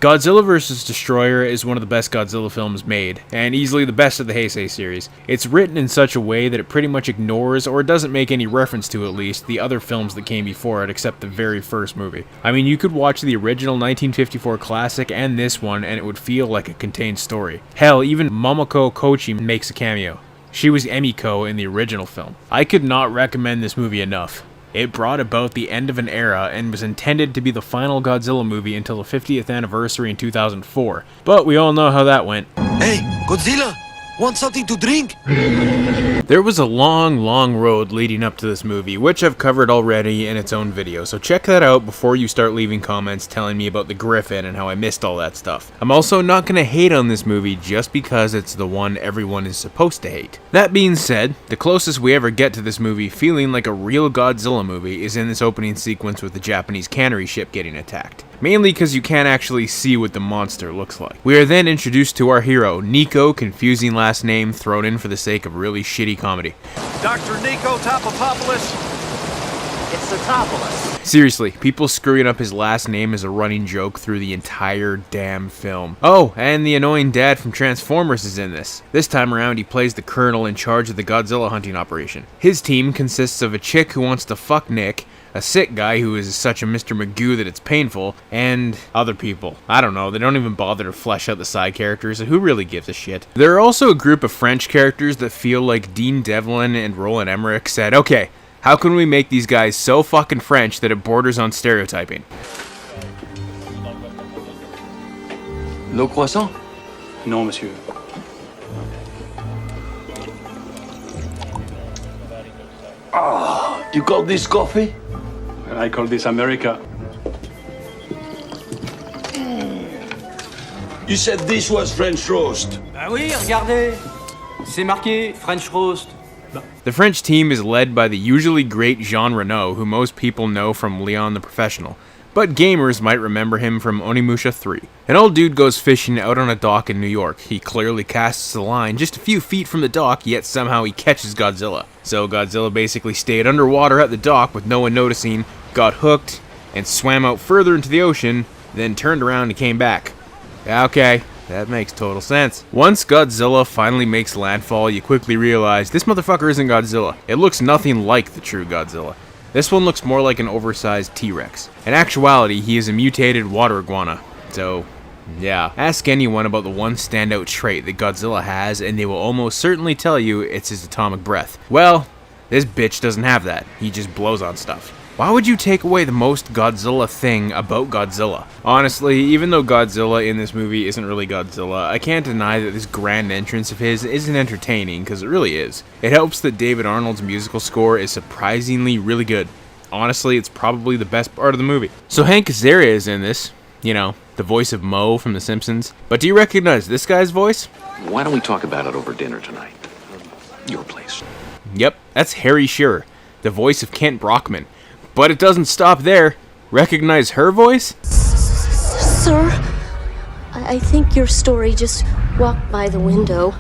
Speaker 1: Godzilla vs. Destoroyah is one of the best Godzilla films made, and easily the best of the Heisei series. It's written in such a way that it pretty much ignores, or doesn't make any reference to at least, the other films that came before it except the very first movie. I mean, you could watch the original 1954 classic and this one and it would feel like a contained story. Hell, even Momoko Kochi makes a cameo. She was Emiko in the original film. I could not recommend this movie enough. It brought about the end of an era and was intended to be the final Godzilla movie until the 50th anniversary in 2004. But we all know how that went.
Speaker 15: Hey, Godzilla! Want something to drink?
Speaker 1: There was a long road leading up to this movie, which I've covered already in its own video, so check that out before you start leaving comments telling me about the Griffin and how I missed all that stuff. I'm also not going to hate on this movie just because it's the one everyone is supposed to hate. That being said, the closest we ever get to this movie feeling like a real Godzilla movie is in this opening sequence with the Japanese cannery ship getting attacked. Mainly because you can't actually see what the monster looks like. We are then introduced to our hero, Nico, confusing last name thrown in for the sake of really shitty comedy.
Speaker 6: Dr. Nico Topopoulos.
Speaker 15: It's the Topolis.
Speaker 1: Seriously, people screwing up his last name is a running joke through the entire damn film. Oh, and the annoying dad from Transformers is in this. This time around, he plays the colonel in charge of the Godzilla hunting operation. His team consists of a chick who wants to fuck Nick, a sick guy who is such a Mr. Magoo that it's painful, and other people. I don't know, they don't even bother to flesh out the side characters, so who really gives a shit? There are also a group of French characters that feel like Dean Devlin and Roland Emmerich said, okay, how can we make these guys so fucking French that it borders on stereotyping?
Speaker 15: Le croissant?
Speaker 16: Non, monsieur.
Speaker 15: Ah, you call this coffee?
Speaker 16: I call this America.
Speaker 15: You said this was French roast.
Speaker 13: Ah oui, regardez. C'est marqué French roast.
Speaker 1: The French team is led by the usually great Jean Reno, who most people know from Leon the Professional, but gamers might remember him from Onimusha 3. An old dude goes fishing out on a dock in New York. He clearly casts the line just a few feet from the dock, yet somehow he catches Godzilla. So Godzilla basically stayed underwater at the dock with no one noticing, got hooked, and swam out further into the ocean, then turned around and came back. Okay, that makes total sense. Once Godzilla finally makes landfall, you quickly realize this motherfucker isn't Godzilla. It looks nothing like the true Godzilla. This one looks more like an oversized T-Rex. In actuality, he is a mutated water iguana. So, yeah. Ask anyone about the one standout trait that Godzilla has and they will almost certainly tell you it's his atomic breath. Well, this bitch doesn't have that. He just blows on stuff. Why would you take away the most Godzilla thing about Godzilla? Honestly, even though Godzilla in this movie isn't really Godzilla, I can't deny that this grand entrance of his isn't entertaining, because it really is. It helps that David Arnold's musical score is surprisingly really good. Honestly, it's probably the best part of the movie. So Hank Azaria is in this, you know, the voice of Moe from The Simpsons. But do you recognize this guy's voice?
Speaker 12: Why don't we talk about it over dinner tonight? Your place.
Speaker 1: Yep, that's Harry Shearer, the voice of Kent Brockman. But it doesn't stop there. Recognize her voice?
Speaker 17: Sir, I think your story just walked by the window.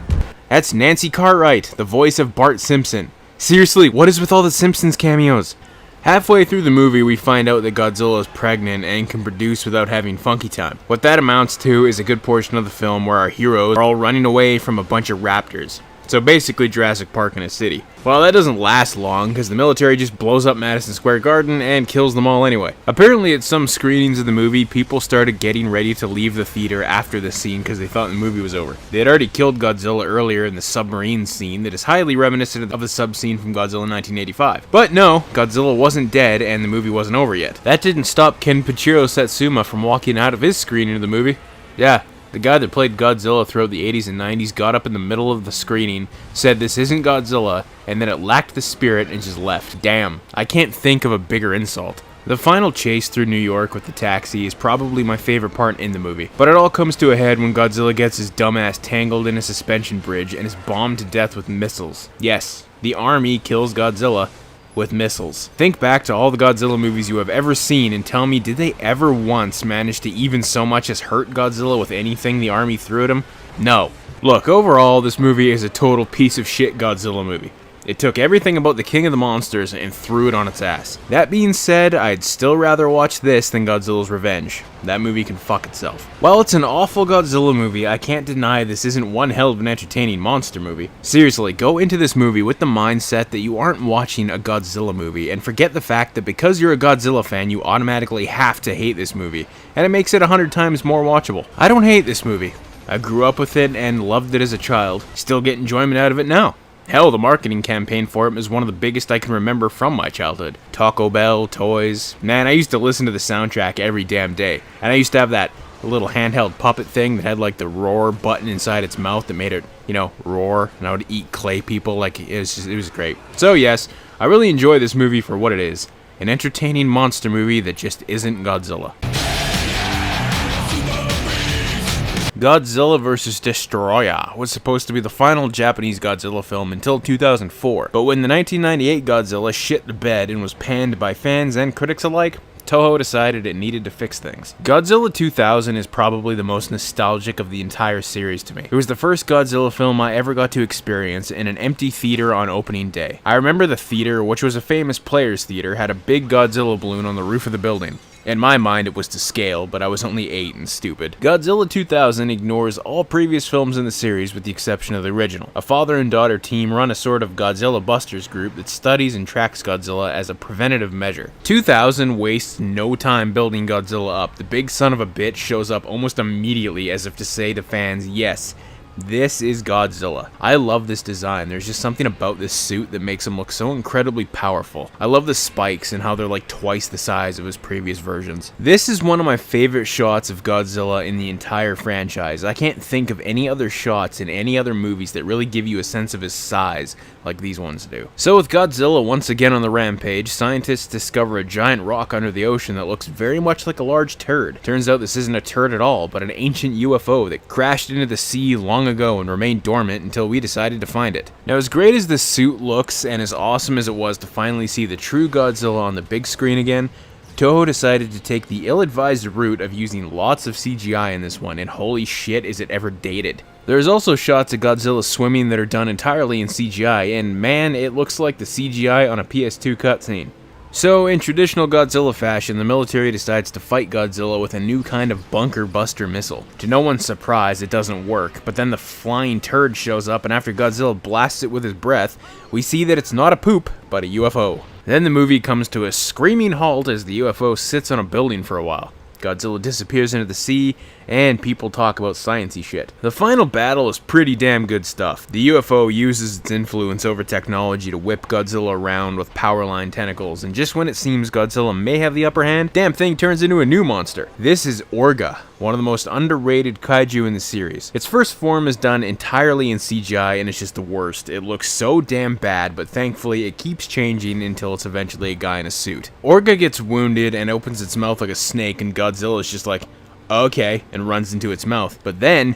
Speaker 1: That's Nancy Cartwright, the voice of Bart Simpson. Seriously, what is with all the Simpsons cameos? Halfway through the movie, we find out that Godzilla is pregnant and can produce without having funky time. What that amounts to is a good portion of the film where our heroes are all running away from a bunch of raptors. So basically Jurassic Park in a city. Well, that doesn't last long, because the military just blows up Madison Square Garden and kills them all anyway. Apparently at some screenings of the movie, people started getting ready to leave the theater after this scene because they thought the movie was over. They had already killed Godzilla earlier in the submarine scene that is highly reminiscent of the sub scene from Godzilla 1985. But no, Godzilla wasn't dead and the movie wasn't over yet. That didn't stop Kenpachiro Satsuma from walking out of his screening of the movie. Yeah. The guy that played Godzilla throughout the 80s and 90s got up in the middle of the screening, said this isn't Godzilla, and then it lacked the spirit and just left. Damn, I can't think of a bigger insult. The final chase through New York with the taxi is probably my favorite part in the movie, but it all comes to a head when Godzilla gets his dumbass tangled in a suspension bridge and is bombed to death with missiles. Yes, the army kills Godzilla with missiles. Think back to all the Godzilla movies you have ever seen and tell me, did they ever once manage to even so much as hurt Godzilla with anything the army threw at him? No. Look, overall, this movie is a total piece of shit Godzilla movie. It took everything about the King of the Monsters and threw it on its ass. That being said, I'd still rather watch this than Godzilla's Revenge. That movie can fuck itself. While it's an awful Godzilla movie, I can't deny this isn't one hell of an entertaining monster movie. Seriously, go into this movie with the mindset that you aren't watching a Godzilla movie, and forget the fact that because you're a Godzilla fan, you automatically have to hate this movie, and it makes it 100 times more watchable. I don't hate this movie. I grew up with it and loved it as a child. Still get enjoyment out of it now. Hell, the marketing campaign for it is one of the biggest I can remember from my childhood. Taco Bell, toys. Man, I used to listen to the soundtrack every damn day. And I used to have that little handheld puppet thing that had like the roar button inside its mouth that made it, you know, roar. And I would eat clay people. Like, it was great. So yes, I really enjoy this movie for what it is. An entertaining monster movie that just isn't Godzilla. Godzilla vs. Destoroyah was supposed to be the final Japanese Godzilla film until 2004, but when the 1998 Godzilla shit the bed and was panned by fans and critics alike, Toho decided it needed to fix things. Godzilla 2000 is probably the most nostalgic of the entire series to me. It was the first Godzilla film I ever got to experience in an empty theater on opening day. I remember the theater, which was a famous players theater, had a big Godzilla balloon on the roof of the building. In my mind, it was to scale, but I was only 8 and stupid. Godzilla 2000 ignores all previous films in the series with the exception of the original. A father and daughter team run a sort of Godzilla Busters group that studies and tracks Godzilla as a preventative measure. 2000 wastes no time building Godzilla up. The big son of a bitch shows up almost immediately as if to say to fans, yes, this is Godzilla. I love this design. There's just something about this suit that makes him look so incredibly powerful. I love the spikes and how they're like twice the size of his previous versions. This is one of my favorite shots of Godzilla in the entire franchise. I can't think of any other shots in any other movies that really give you a sense of his size like these ones do. So with Godzilla once again on the rampage, scientists discover a giant rock under the ocean that looks very much like a large turd. Turns out this isn't a turd at all, but an ancient UFO that crashed into the sea long ago and remained dormant until we decided to find it. Now, as great as this suit looks and as awesome as it was to finally see the true Godzilla on the big screen again, Toho decided to take the ill-advised route of using lots of CGI in this one, and holy shit is it ever dated. There's also shots of Godzilla swimming that are done entirely in CGI, and man, it looks like the CGI on a PS2 cutscene. So, in traditional Godzilla fashion, the military decides to fight Godzilla with a new kind of bunker buster missile. To no one's surprise, it doesn't work, but then the flying turd shows up, and after Godzilla blasts it with his breath, we see that it's not a poop, but a UFO. Then the movie comes to a screaming halt as the UFO sits on a building for a while. Godzilla disappears into the sea, and people talk about sciencey shit. The final battle is pretty damn good stuff. The UFO uses its influence over technology to whip Godzilla around with powerline tentacles, and just when it seems Godzilla may have the upper hand, damn thing turns into a new monster. This is Orga, one of the most underrated kaiju in the series. Its first form is done entirely in CGI, and it's just the worst. It looks so damn bad, but thankfully it keeps changing until it's eventually a guy in a suit. Orga gets wounded and opens its mouth like a snake, and Godzilla is just like, okay, and runs into its mouth. But then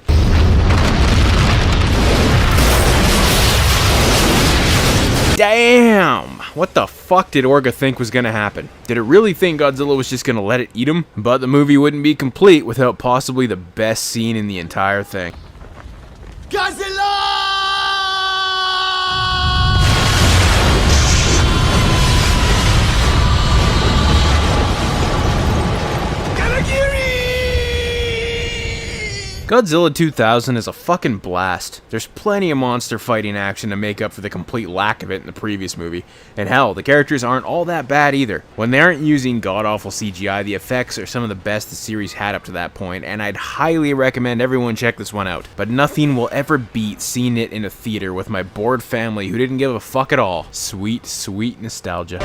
Speaker 1: damn! What the fuck did Orga think was gonna happen? Did it really think Godzilla was just gonna let it eat him? But the movie wouldn't be complete without possibly the best scene in the entire thing.
Speaker 15: Godzilla!
Speaker 1: Godzilla 2000 is a fucking blast. There's plenty of monster fighting action to make up for the complete lack of it in the previous movie. And hell, the characters aren't all that bad either. When they aren't using god-awful CGI, the effects are some of the best the series had up to that point, and I'd highly recommend everyone check this one out. But nothing will ever beat seeing it in a theater with my bored family who didn't give a fuck at all. Sweet, sweet nostalgia.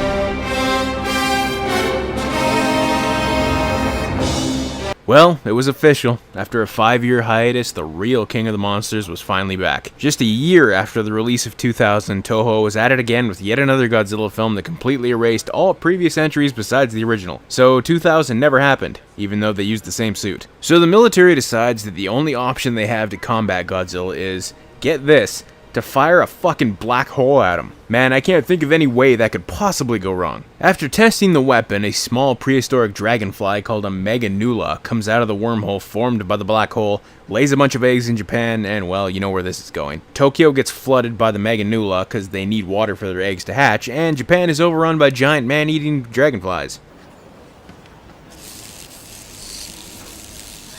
Speaker 1: Well, it was official. After a 5-year hiatus, the real King of the Monsters was finally back. Just a year after the release of 2000, Toho was at it again with yet another Godzilla film that completely erased all previous entries besides the original. So 2000 never happened, even though they used the same suit. So the military decides that the only option they have to combat Godzilla is, get this, to fire a fucking black hole at him. Man, I can't think of any way that could possibly go wrong. After testing the weapon, a small prehistoric dragonfly called a Megaguirus comes out of the wormhole formed by the black hole, lays a bunch of eggs in Japan, and well, you know where this is going. Tokyo gets flooded by the Megaguirus because they need water for their eggs to hatch, and Japan is overrun by giant man-eating dragonflies.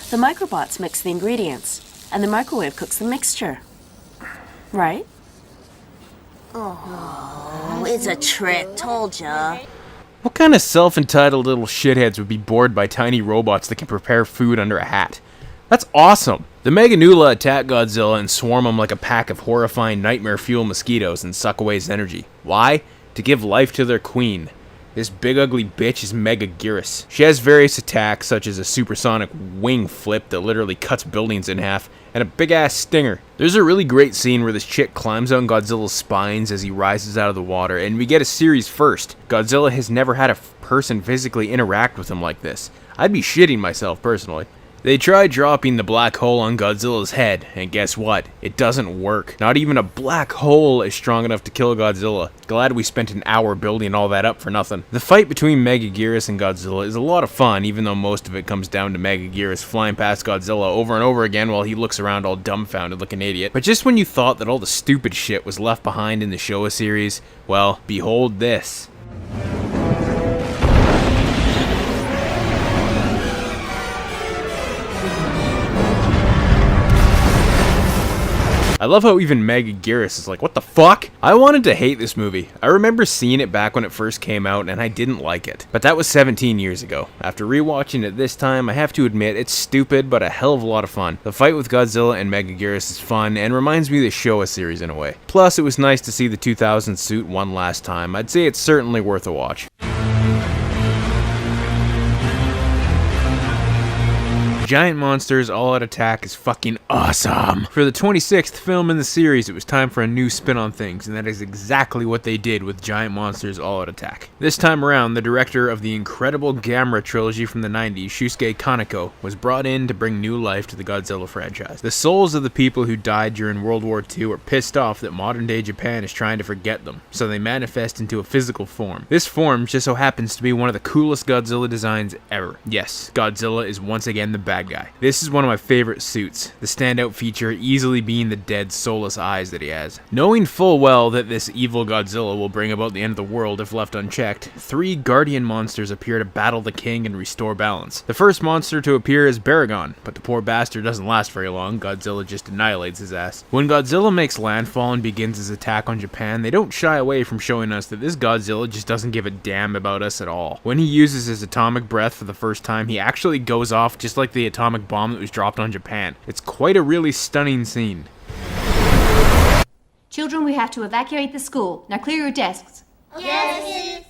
Speaker 17: The microbots mix the ingredients, and the microwave cooks the mixture. Right?
Speaker 18: Oh, it's a trick, told ya.
Speaker 1: What kind of self-entitled little shitheads would be bored by tiny robots that can prepare food under a hat? That's awesome! The Megaguirus attack Godzilla and swarm him like a pack of horrifying nightmare-fuel mosquitoes and suck away his energy. Why? To give life to their queen. This big ugly bitch is Megaguirus. She has various attacks such as a supersonic wing flip that literally cuts buildings in half, and a big ass stinger. There's a really great scene where this chick climbs on Godzilla's spines as he rises out of the water, and we get a series first. Godzilla has never had a person physically interact with him like this. I'd be shitting myself personally. They tried dropping the black hole on Godzilla's head, and guess what? It doesn't work. Not even a black hole is strong enough to kill Godzilla. Glad we spent an hour building all that up for nothing. The fight between Megaguirus and Godzilla is a lot of fun, even though most of it comes down to Megaguirus flying past Godzilla over and over again while he looks around all dumbfounded like an idiot. But just when you thought that all the stupid shit was left behind in the Showa series, well, behold this. I love how even Megaguirus is like, what the fuck? I wanted to hate this movie. I remember seeing it back when it first came out and I didn't like it. But that was 17 years ago. After rewatching it this time, I have to admit it's stupid but a hell of a lot of fun. The fight with Godzilla and Megaguirus is fun and reminds me of the Showa series in a way. Plus, it was nice to see the 2000 suit one last time. I'd say it's certainly worth a watch. Giant Monsters All Out Attack is fucking awesome. For the 26th film in the series, it was time for a new spin on things, and that is exactly what they did with Giant Monsters All Out Attack. This time around, the director of the incredible Gamera trilogy from the 90s, Shusuke Kaneko, was brought in to bring new life to the Godzilla franchise. The souls of the people who died during World War II are pissed off that modern day Japan is trying to forget them, so they manifest into a physical form. This form just so happens to be one of the coolest Godzilla designs ever. Yes, Godzilla is once again the bad guy. This is one of my favorite suits, the standout feature easily being the dead, soulless eyes that he has. Knowing full well that this evil Godzilla will bring about the end of the world if left unchecked, 3 guardian monsters appear to battle the king and restore balance. The first monster to appear is Baragon, but the poor bastard doesn't last very long. Godzilla just annihilates his ass. When Godzilla makes landfall and begins his attack on Japan, they don't shy away from showing us that this Godzilla just doesn't give a damn about us at all. When he uses his atomic breath for the first time, he actually goes off just like the atomic bomb that was dropped on Japan. It's quite a really stunning scene.
Speaker 19: Children, we have to evacuate the school. Now clear your desks.
Speaker 5: Yes.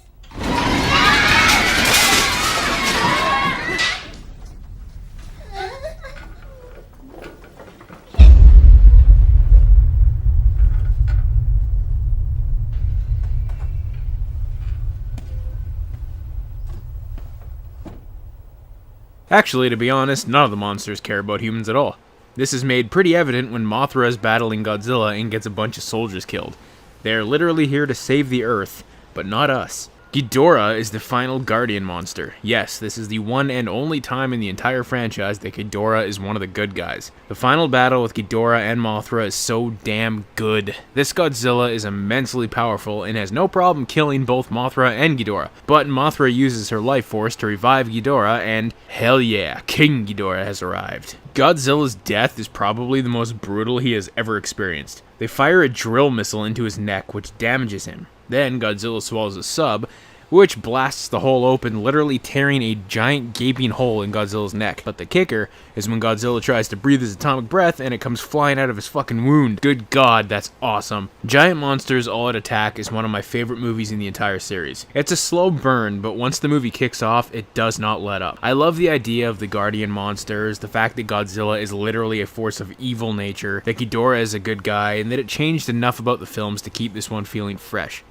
Speaker 1: Actually, to be honest, none of the monsters care about humans at all. This is made pretty evident when Mothra is battling Godzilla and gets a bunch of soldiers killed. They are literally here to save the Earth, but not us. Ghidorah is the final guardian monster. Yes, this is the one and only time in the entire franchise that Ghidorah is one of the good guys. The final battle with Ghidorah and Mothra is so damn good. This Godzilla is immensely powerful and has no problem killing both Mothra and Ghidorah, but Mothra uses her life force to revive Ghidorah and, hell yeah, King Ghidorah has arrived. Godzilla's death is probably the most brutal he has ever experienced. They fire a drill missile into his neck, which damages him. Then Godzilla swallows a sub, which blasts the hole open, literally tearing a giant gaping hole in Godzilla's neck. But the kicker is when Godzilla tries to breathe his atomic breath and it comes flying out of his fucking wound. Good God, that's awesome. Giant Monsters All Out Attack is one of my favorite movies in the entire series. It's a slow burn, but once the movie kicks off, it does not let up. I love the idea of the guardian monsters, the fact that Godzilla is literally a force of evil nature, that Ghidorah is a good guy, and that it changed enough about the films to keep this one feeling fresh.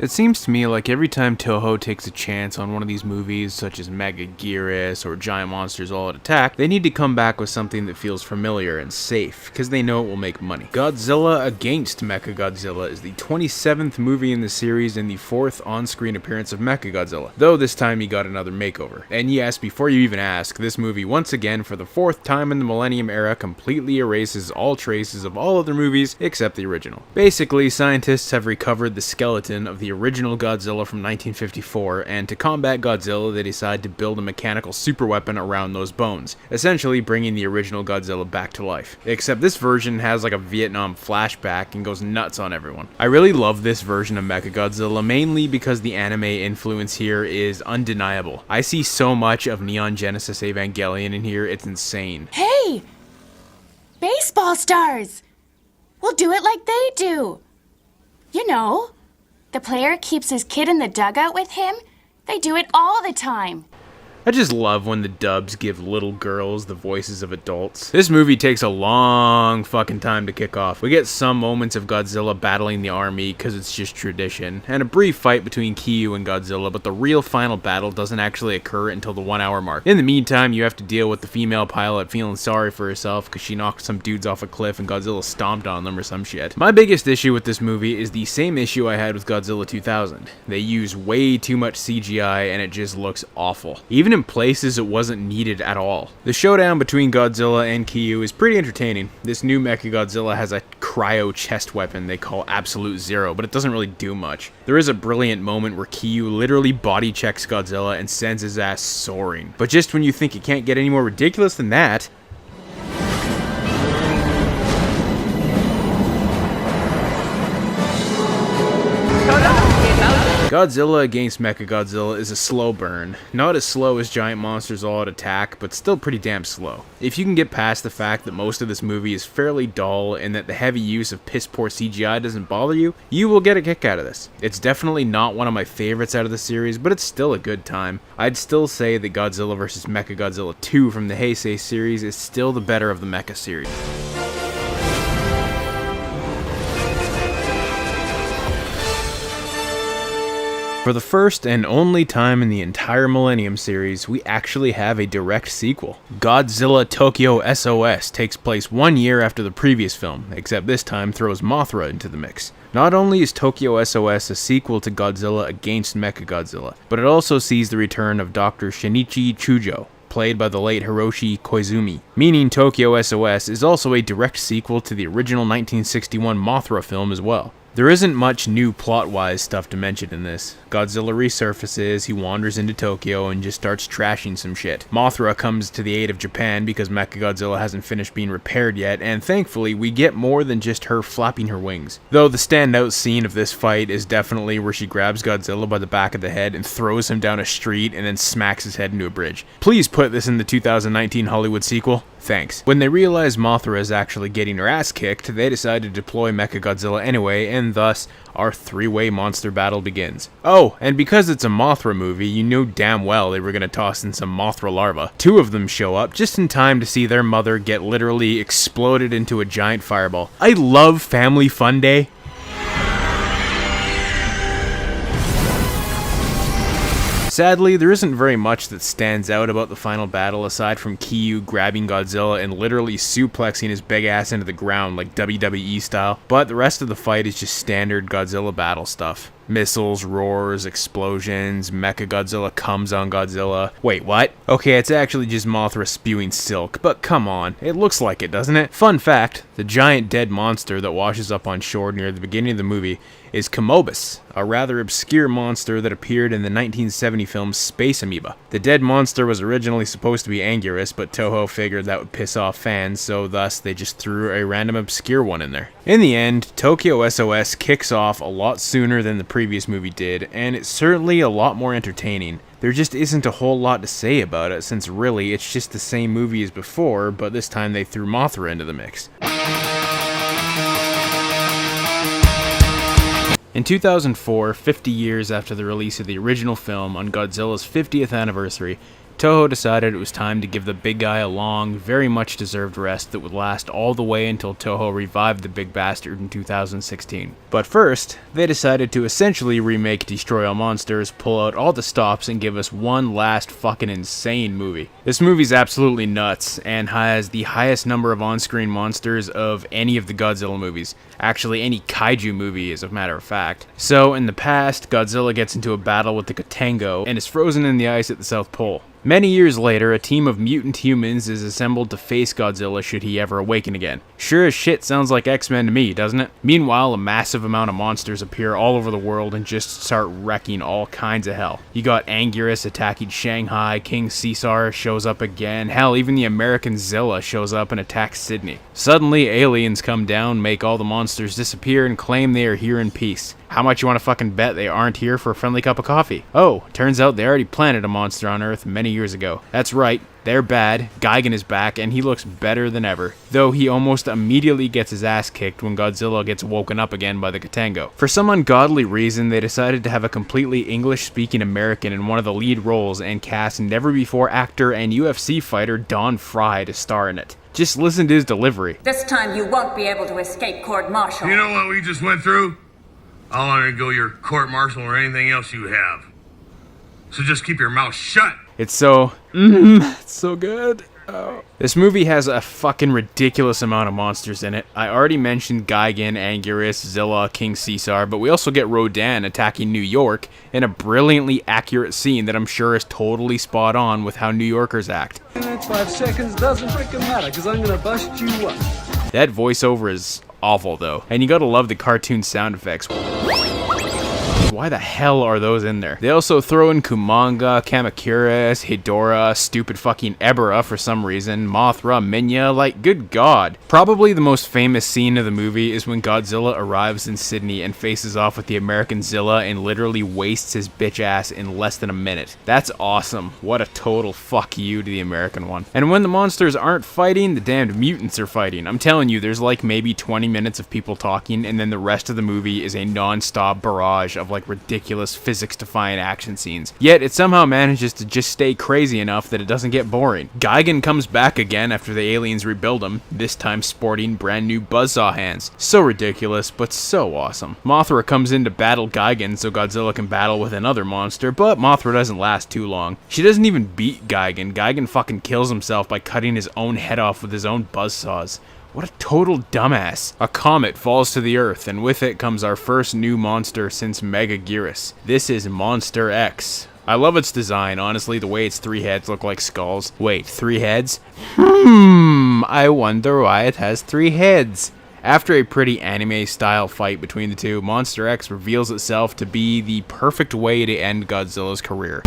Speaker 1: It seems to me like every time Toho takes a chance on one of these movies, such as Megaguirus or Giant Monsters All Out Attack, they need to come back with something that feels familiar and safe, because they know it will make money. Godzilla Against Mechagodzilla is the 27th movie in the series and the 4th on-screen appearance of Mechagodzilla, though this time he got another makeover. And yes, before you even ask, this movie once again, for the 4th time in the Millennium Era, completely erases all traces of all other movies except the original. Basically, scientists have recovered the skeleton of the original Godzilla from 1954, and to combat Godzilla, they decide to build a mechanical superweapon around those bones, essentially bringing the original Godzilla back to life. Except this version has like a Vietnam flashback and goes nuts on everyone. I really love this version of Mechagodzilla, mainly because the anime influence here is undeniable. I see so much of Neon Genesis Evangelion in here, it's insane.
Speaker 20: Hey! Baseball stars! We'll do it like they do. You know, the player keeps his kid in the dugout with him. They do it all the time.
Speaker 1: I just love when the dubs give little girls the voices of adults. This movie takes a long fucking time to kick off. We get some moments of Godzilla battling the army because it's just tradition, and a brief fight between Kyu and Godzilla, but the real final battle doesn't actually occur until the 1 hour mark. In the meantime, you have to deal with the female pilot feeling sorry for herself because she knocked some dudes off a cliff and Godzilla stomped on them or some shit. My biggest issue with this movie is the same issue I had with Godzilla 2000. They use way too much CGI and it just looks awful. Even in places it wasn't needed at all. The showdown between Godzilla and Kyu is pretty entertaining. This new Mechagodzilla has a cryo chest weapon they call Absolute Zero, but it doesn't really do much. There is a brilliant moment where Kyu literally body checks Godzilla and sends his ass soaring. But just when you think it can't get any more ridiculous than that, Godzilla Against Mechagodzilla is a slow burn. Not as slow as Giant Monsters All Out Attack, but still pretty damn slow. If you can get past the fact that most of this movie is fairly dull and that the heavy use of piss-poor CGI doesn't bother you, you will get a kick out of this. It's definitely not one of my favorites out of the series, but it's still a good time. I'd still say that Godzilla vs. Mechagodzilla II from the Heisei series is still the better of the Mecha series. For the first and only time in the entire Millennium series, we actually have a direct sequel. Godzilla Tokyo S.O.S. takes place 1 year after the previous film, except this time throws Mothra into the mix. Not only is Tokyo S.O.S. a sequel to Godzilla Against Mechagodzilla, but it also sees the return of Dr. Shinichi Chujo, played by the late Hiroshi Koizumi, meaning Tokyo S.O.S. is also a direct sequel to the original 1961 Mothra film as well. There isn't much new plot-wise stuff to mention in this. Godzilla resurfaces, he wanders into Tokyo and just starts trashing some shit. Mothra comes to the aid of Japan because Mechagodzilla hasn't finished being repaired yet, and thankfully we get more than just her flapping her wings. Though the standout scene of this fight is definitely where she grabs Godzilla by the back of the head and throws him down a street and then smacks his head into a bridge. Please put this in the 2019 Hollywood sequel. Thanks. When they realize Mothra is actually getting her ass kicked, they decide to deploy Mechagodzilla anyway, and thus, our three-way monster battle begins. Oh, and because it's a Mothra movie, you knew damn well they were going to toss in some Mothra larvae. Two of them show up just in time to see their mother get literally exploded into a giant fireball. I love Family Fun Day. Sadly, there isn't very much that stands out about the final battle aside from Kyu grabbing Godzilla and literally suplexing his big ass into the ground like WWE style, but the rest of the fight is just standard Godzilla battle stuff. Missiles, roars, explosions, Mechagodzilla comes on Godzilla. Wait, what? Okay, it's actually just Mothra spewing silk, but come on, it looks like it, doesn't it? Fun fact, the giant dead monster that washes up on shore near the beginning of the movie is Kamobus, a rather obscure monster that appeared in the 1970 film Space Amoeba. The dead monster was originally supposed to be Anguirus, but Toho figured that would piss off fans, so thus they just threw a random obscure one in there. In the end, Tokyo S.O.S. kicks off a lot sooner than the previous movie did, and it's certainly a lot more entertaining. There just isn't a whole lot to say about it, since really it's just the same movie as before, but this time they threw Mothra into the mix. In 2004, 50 years after the release of the original film on Godzilla's 50th anniversary, Toho decided it was time to give the big guy a long, very much deserved rest that would last all the way until Toho revived the big bastard in 2016. But first, they decided to essentially remake Destroy All Monsters, pull out all the stops, and give us one last fucking insane movie. This movie's absolutely nuts, and has the highest number of on-screen monsters of any of the Godzilla movies. Actually, any kaiju movie, as a matter of fact. So, in the past, Godzilla gets into a battle with the Katango, and is frozen in the ice at the South Pole. Many years later, a team of mutant humans is assembled to face Godzilla should he ever awaken again. Sure as shit sounds like X-Men to me, doesn't it? Meanwhile, a massive amount of monsters appear all over the world and just start wrecking all kinds of hell. You got Anguirus attacking Shanghai, King Caesar shows up again, hell, even the American Zilla shows up and attacks Sydney. Suddenly, aliens come down, make all the monsters disappear, and claim they are here in peace. How much you want to fucking bet they aren't here for a friendly cup of coffee? Oh, turns out they already planted a monster on Earth many years ago. That's right, they're bad, Gigan is back, and he looks better than ever. Though he almost immediately gets his ass kicked when Godzilla gets woken up again by the Katango. For some ungodly reason, they decided to have a completely English-speaking American in one of the lead roles and cast never-before actor and UFC fighter Don Fry to star in it. Just listen to his delivery.
Speaker 21: This time you won't be able to escape court-martial.
Speaker 8: You know what we just went through? I'll undergo your court-martial or anything else you have. So just keep your mouth shut.
Speaker 1: It's so... it's so good. Oh. This movie has a fucking ridiculous amount of monsters in it. I already mentioned Gigan, Anguirus, Zilla, King Caesar, but we also get Rodan attacking New York in a brilliantly accurate scene that I'm sure is totally spot on with how New Yorkers act.
Speaker 22: 5 seconds doesn't freaking matter, because I'm gonna bust you up.
Speaker 1: That voiceover is awful though, and you gotta love the cartoon sound effects. Why the hell are those in there? They also throw in Kumanga, Kamacuras, Hedorah, stupid fucking Ebera for some reason, Mothra, Minya, like, good god. Probably the most famous scene of the movie is when Godzilla arrives in Sydney and faces off with the American Zilla and literally wastes his bitch ass in less than a minute. That's awesome. What a total fuck you to the American one. And when the monsters aren't fighting, the damned mutants are fighting. I'm telling you, there's like maybe 20 minutes of people talking, and then the rest of the movie is a non-stop barrage of like ridiculous physics-defying action scenes. Yet it somehow manages to just stay crazy enough that it doesn't get boring. Gigan comes back again after the aliens rebuild him, this time sporting brand new buzzsaw hands. So ridiculous, but so awesome. Mothra comes in to battle Gigan so Godzilla can battle with another monster, but Mothra doesn't last too long. She doesn't even beat Gigan. Gigan fucking kills himself by cutting his own head off with his own buzzsaws. What a total dumbass. A comet falls to the Earth, and with it comes our first new monster since Megaguirus. This is Monster X. I love its design, honestly, the way its 3 heads look like skulls. Wait, 3 heads? I wonder why it has 3 heads. After a pretty anime-style fight between the two, Monster X reveals itself to be the perfect way to end Godzilla's career.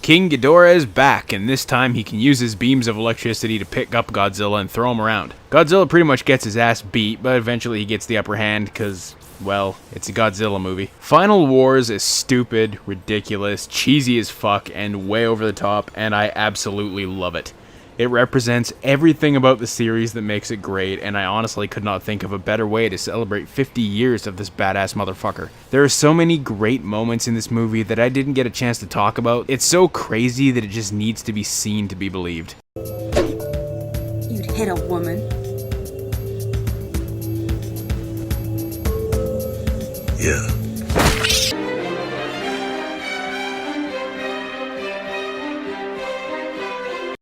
Speaker 1: King Ghidorah is back, and this time he can use his beams of electricity to pick up Godzilla and throw him around. Godzilla pretty much gets his ass beat, but eventually he gets the upper hand because, well, it's a Godzilla movie. Final Wars is stupid, ridiculous, cheesy as fuck, and way over the top, and I absolutely love it. It represents everything about the series that makes it great, and I honestly could not think of a better way to celebrate 50 years of this badass motherfucker. There are so many great moments in this movie that I didn't get a chance to talk about. It's so crazy that it just needs to be seen to be believed.
Speaker 21: You'd hit a woman.
Speaker 8: Yeah.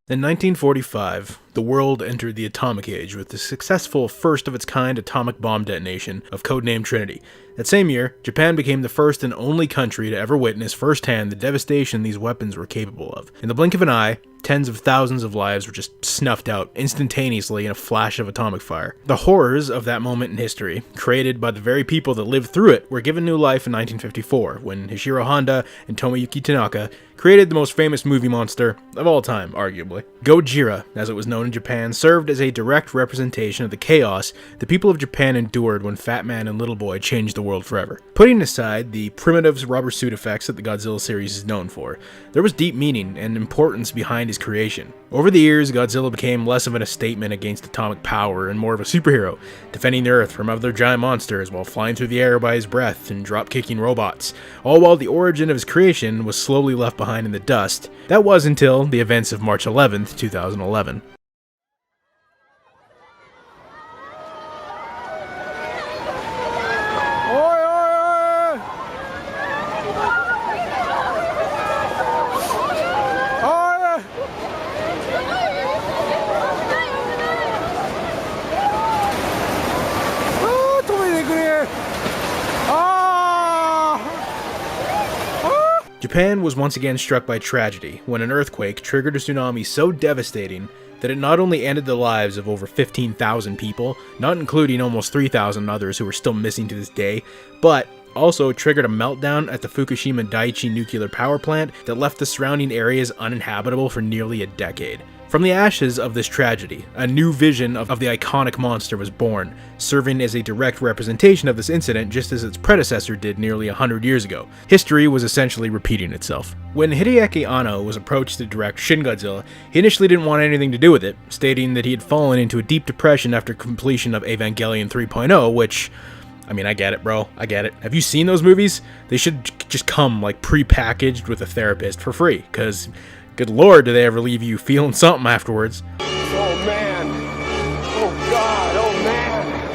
Speaker 1: In 1945, the world entered the atomic age with the successful first-of-its-kind atomic bomb detonation of codenamed Trinity. That same year, Japan became the first and only country to ever witness firsthand the devastation these weapons were capable of. In the blink of an eye, tens of thousands of lives were just snuffed out instantaneously in a flash of atomic fire. The horrors of that moment in history, created by the very people that lived through it, were given new life in 1954, when Hishiro Honda and Tomoyuki Tanaka created the most famous movie monster of all time, arguably. Gojira, as it was known in Japan, served as a direct representation of the chaos the people of Japan endured when Fat Man and Little Boy changed the world forever. Putting aside the primitive rubber suit effects that the Godzilla series is known for, there was deep meaning and importance behind his movie's creation. Over the years, Godzilla became less of a statement against atomic power and more of a superhero, defending the Earth from other giant monsters while flying through the air by his breath and drop-kicking robots, all while the origin of his creation was slowly left behind in the dust. That was until the events of March 11th, 2011. Japan was once again struck by tragedy when an earthquake triggered a tsunami so devastating that it not only ended the lives of over 15,000 people, not including almost 3,000 others who are still missing to this day, but also triggered a meltdown at the Fukushima Daiichi nuclear power plant that left the surrounding areas uninhabitable for nearly a decade. From the ashes of this tragedy, a new vision of the iconic monster was born, serving as a direct representation of this incident just as its predecessor did nearly 100 years ago. History was essentially repeating itself. When Hideaki Anno was approached to direct Shin Godzilla, he initially didn't want anything to do with it, stating that he had fallen into a deep depression after completion of Evangelion 3.0, which, I mean, I get it, bro. I get it. Have you seen those movies? They should just come, like, pre-packaged with a therapist for free, because good lord, do they ever leave you feeling something afterwards.
Speaker 15: Oh man! Oh god! Oh man!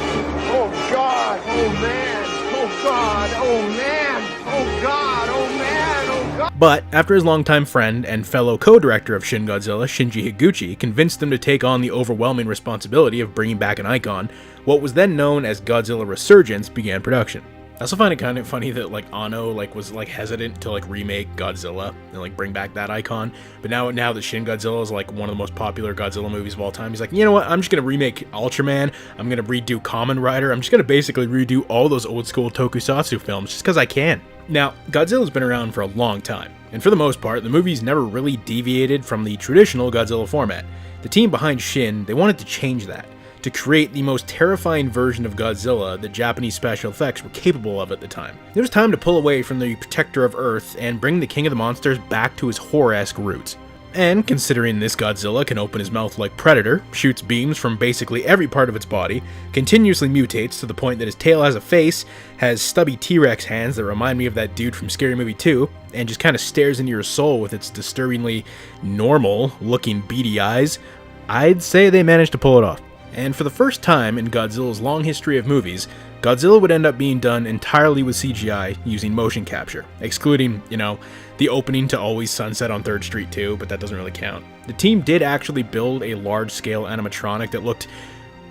Speaker 15: Oh god! Oh man! Oh god! Oh man! Oh god! Oh man! Oh god!
Speaker 1: But after his longtime friend and fellow co-director of Shin Godzilla, Shinji Higuchi, convinced him to take on the overwhelming responsibility of bringing back an icon, what was then known as Godzilla Resurgence began production. I also find it kind of funny that Anno was hesitant to remake Godzilla and bring back that icon, but now that Shin Godzilla is one of the most popular Godzilla movies of all time, he's like, you know what, I'm just gonna remake Ultraman, I'm gonna redo Kamen Rider, I'm just gonna basically redo all those old school tokusatsu films just because I can. Now, Godzilla's been around for a long time, and for the most part, the movies never really deviated from the traditional Godzilla format. The team behind Shin, they wanted to change that, to create the most terrifying version of Godzilla that Japanese special effects were capable of at the time. It was time to pull away from the protector of Earth and bring the king of the monsters back to his horror-esque roots. And considering this Godzilla can open his mouth like Predator, shoots beams from basically every part of its body, continuously mutates to the point that his tail has a face, has stubby T-Rex hands that remind me of that dude from Scary Movie 2, and just kind of stares into your soul with its disturbingly normal-looking beady eyes, I'd say they managed to pull it off. And for the first time in Godzilla's long history of movies, Godzilla would end up being done entirely with CGI using motion capture, excluding, the opening to Always Sunset on 3rd Street 2, but that doesn't really count. The team did actually build a large-scale animatronic that looked,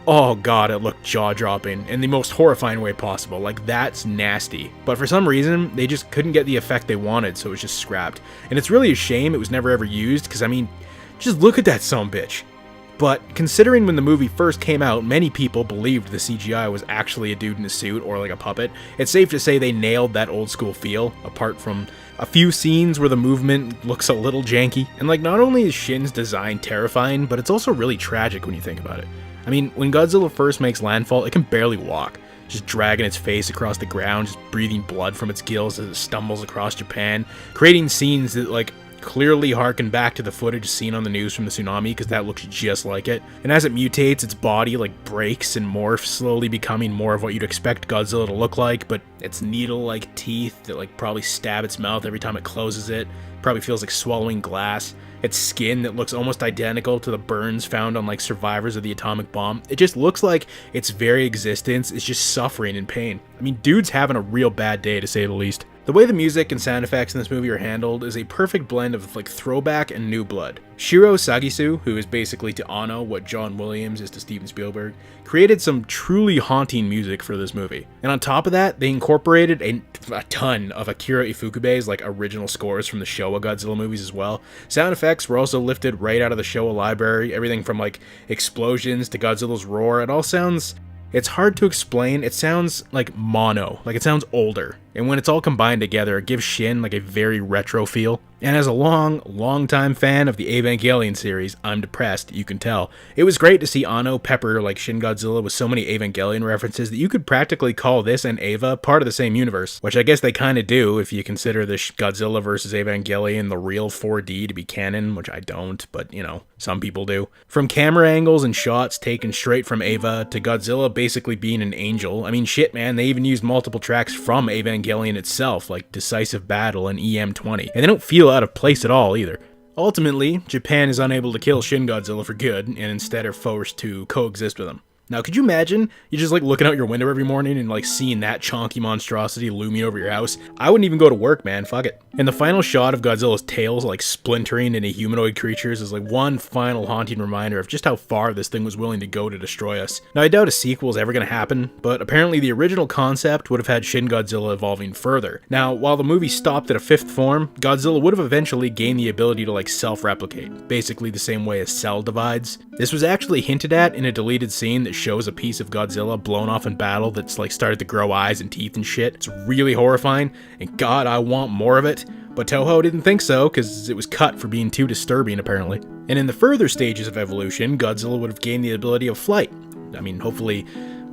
Speaker 1: oh god, it looked jaw-dropping in the most horrifying way possible. That's nasty. But for some reason, they just couldn't get the effect they wanted, so it was just scrapped. And it's really a shame it was never ever used, because just look at that sumbitch. But considering when the movie first came out, many people believed the CGI was actually a dude in a suit or a puppet, it's safe to say they nailed that old school feel, apart from a few scenes where the movement looks a little janky. And not only is Shin's design terrifying, but it's also really tragic when you think about it. When Godzilla first makes landfall, it can barely walk, just dragging its face across the ground, just breathing blood from its gills as it stumbles across Japan, creating scenes that clearly harken back to the footage seen on the news from the tsunami, because that looks just like it. And as it mutates, its body breaks and morphs, slowly becoming more of what you'd expect Godzilla to look like, but its needle-like teeth that probably stab its mouth every time it closes it, probably feels like swallowing glass. Its skin that looks almost identical to the burns found on survivors of the atomic bomb. It just looks like its very existence is just suffering and pain. Dude's having a real bad day, to say the least. The way the music and sound effects in this movie are handled is a perfect blend of throwback and new blood. Shiro Sagisu, who is basically to Anno what John Williams is to Steven Spielberg, created some truly haunting music for this movie. And on top of that, they incorporated a ton of Akira Ifukube's original scores from the Showa Godzilla movies as well. Sound effects were also lifted right out of the Showa library, everything from explosions to Godzilla's roar. It all sounds, it's hard to explain, it sounds like mono, it sounds older. and when it's all combined together, it gives Shin like a very retro feel. And as a long-time fan of the Evangelion series, I'm depressed, you can tell. It was great to see Anno pepper like Shin Godzilla with so many Evangelion references that you could practically call this and Eva part of the same universe, which I guess they kinda do if you consider the Godzilla vs. Evangelion the real 4D to be canon, which I don't, but you know, some people do. From camera angles and shots taken straight from Eva to Godzilla basically being an angel, I mean shit man, they even used multiple tracks from Evangelion itself, like Decisive Battle and EM20, and they don't feel out of place at all either. Ultimately, Japan is unable to kill Shin Godzilla for good, and instead are forced to coexist with him. Now, could you imagine you just like looking out your window every morning and like seeing that chonky monstrosity looming over your house? I wouldn't even go to work, man, fuck it. And the final shot of Godzilla's tails like splintering into humanoid creatures is like one final haunting reminder of just how far this thing was willing to go to destroy us. Now, I doubt a sequel is ever going to happen, but apparently the original concept would have had Shin Godzilla evolving further. Now, while the movie stopped at a 5th form, Godzilla would have eventually gained the ability to like self-replicate, basically the same way as Cell divides. This was actually hinted at in a deleted scene that shows a piece of Godzilla blown off in battle that's like started to grow eyes and teeth and shit. It's really horrifying, and god, I want more of it. But Toho didn't think so, because it was cut for being too disturbing apparently. And in the further stages of evolution, Godzilla would have gained the ability of flight. I mean, hopefully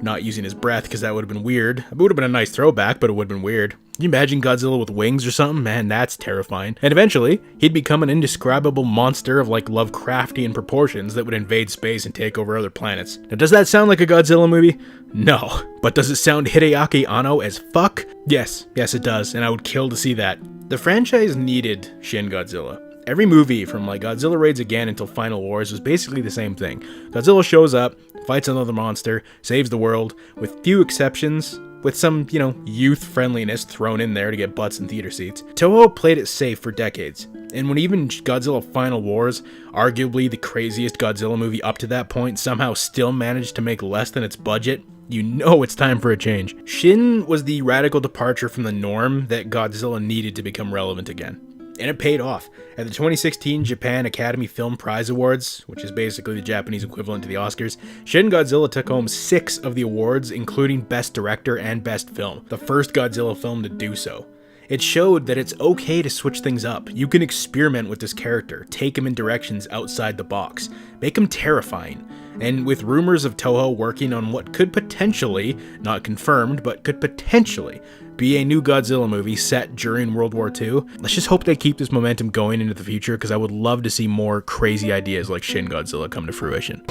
Speaker 1: not using his breath, because that would have been weird. It would have been a nice throwback, but it would have been weird. Can you imagine Godzilla with wings or something? Man, that's terrifying. And eventually, he'd become an indescribable monster of like Lovecraftian proportions that would invade space and take over other planets. Now, does that sound like a Godzilla movie? No. But does it sound Hideaki Anno as fuck? Yes it does, and I would kill to see that. The franchise needed Shin Godzilla. Every movie from like Godzilla Raids Again until Final Wars was basically the same thing. Godzilla shows up, fights another monster, saves the world, with few exceptions, with some, you know, youth friendliness thrown in there to get butts in theater seats. Toho played it safe for decades, and when even Godzilla Final Wars, arguably the craziest Godzilla movie up to that point, somehow still managed to make less than its budget, you know it's time for a change. Shin was the radical departure from the norm that Godzilla needed to become relevant again. And it paid off. At the 2016 Japan Academy Film Prize Awards, which is basically the Japanese equivalent to the Oscars, Shin Godzilla took home 6 of the awards, including Best Director and Best Film, the first Godzilla film to do so. It showed that it's okay to switch things up. You can experiment with this character, take him in directions outside the box, make him terrifying. And with rumors of Toho working on what could potentially, not confirmed, but could potentially be a new Godzilla movie set during World War II, let's just hope they keep this momentum going into the future, because I would love to see more crazy ideas like Shin Godzilla come to fruition.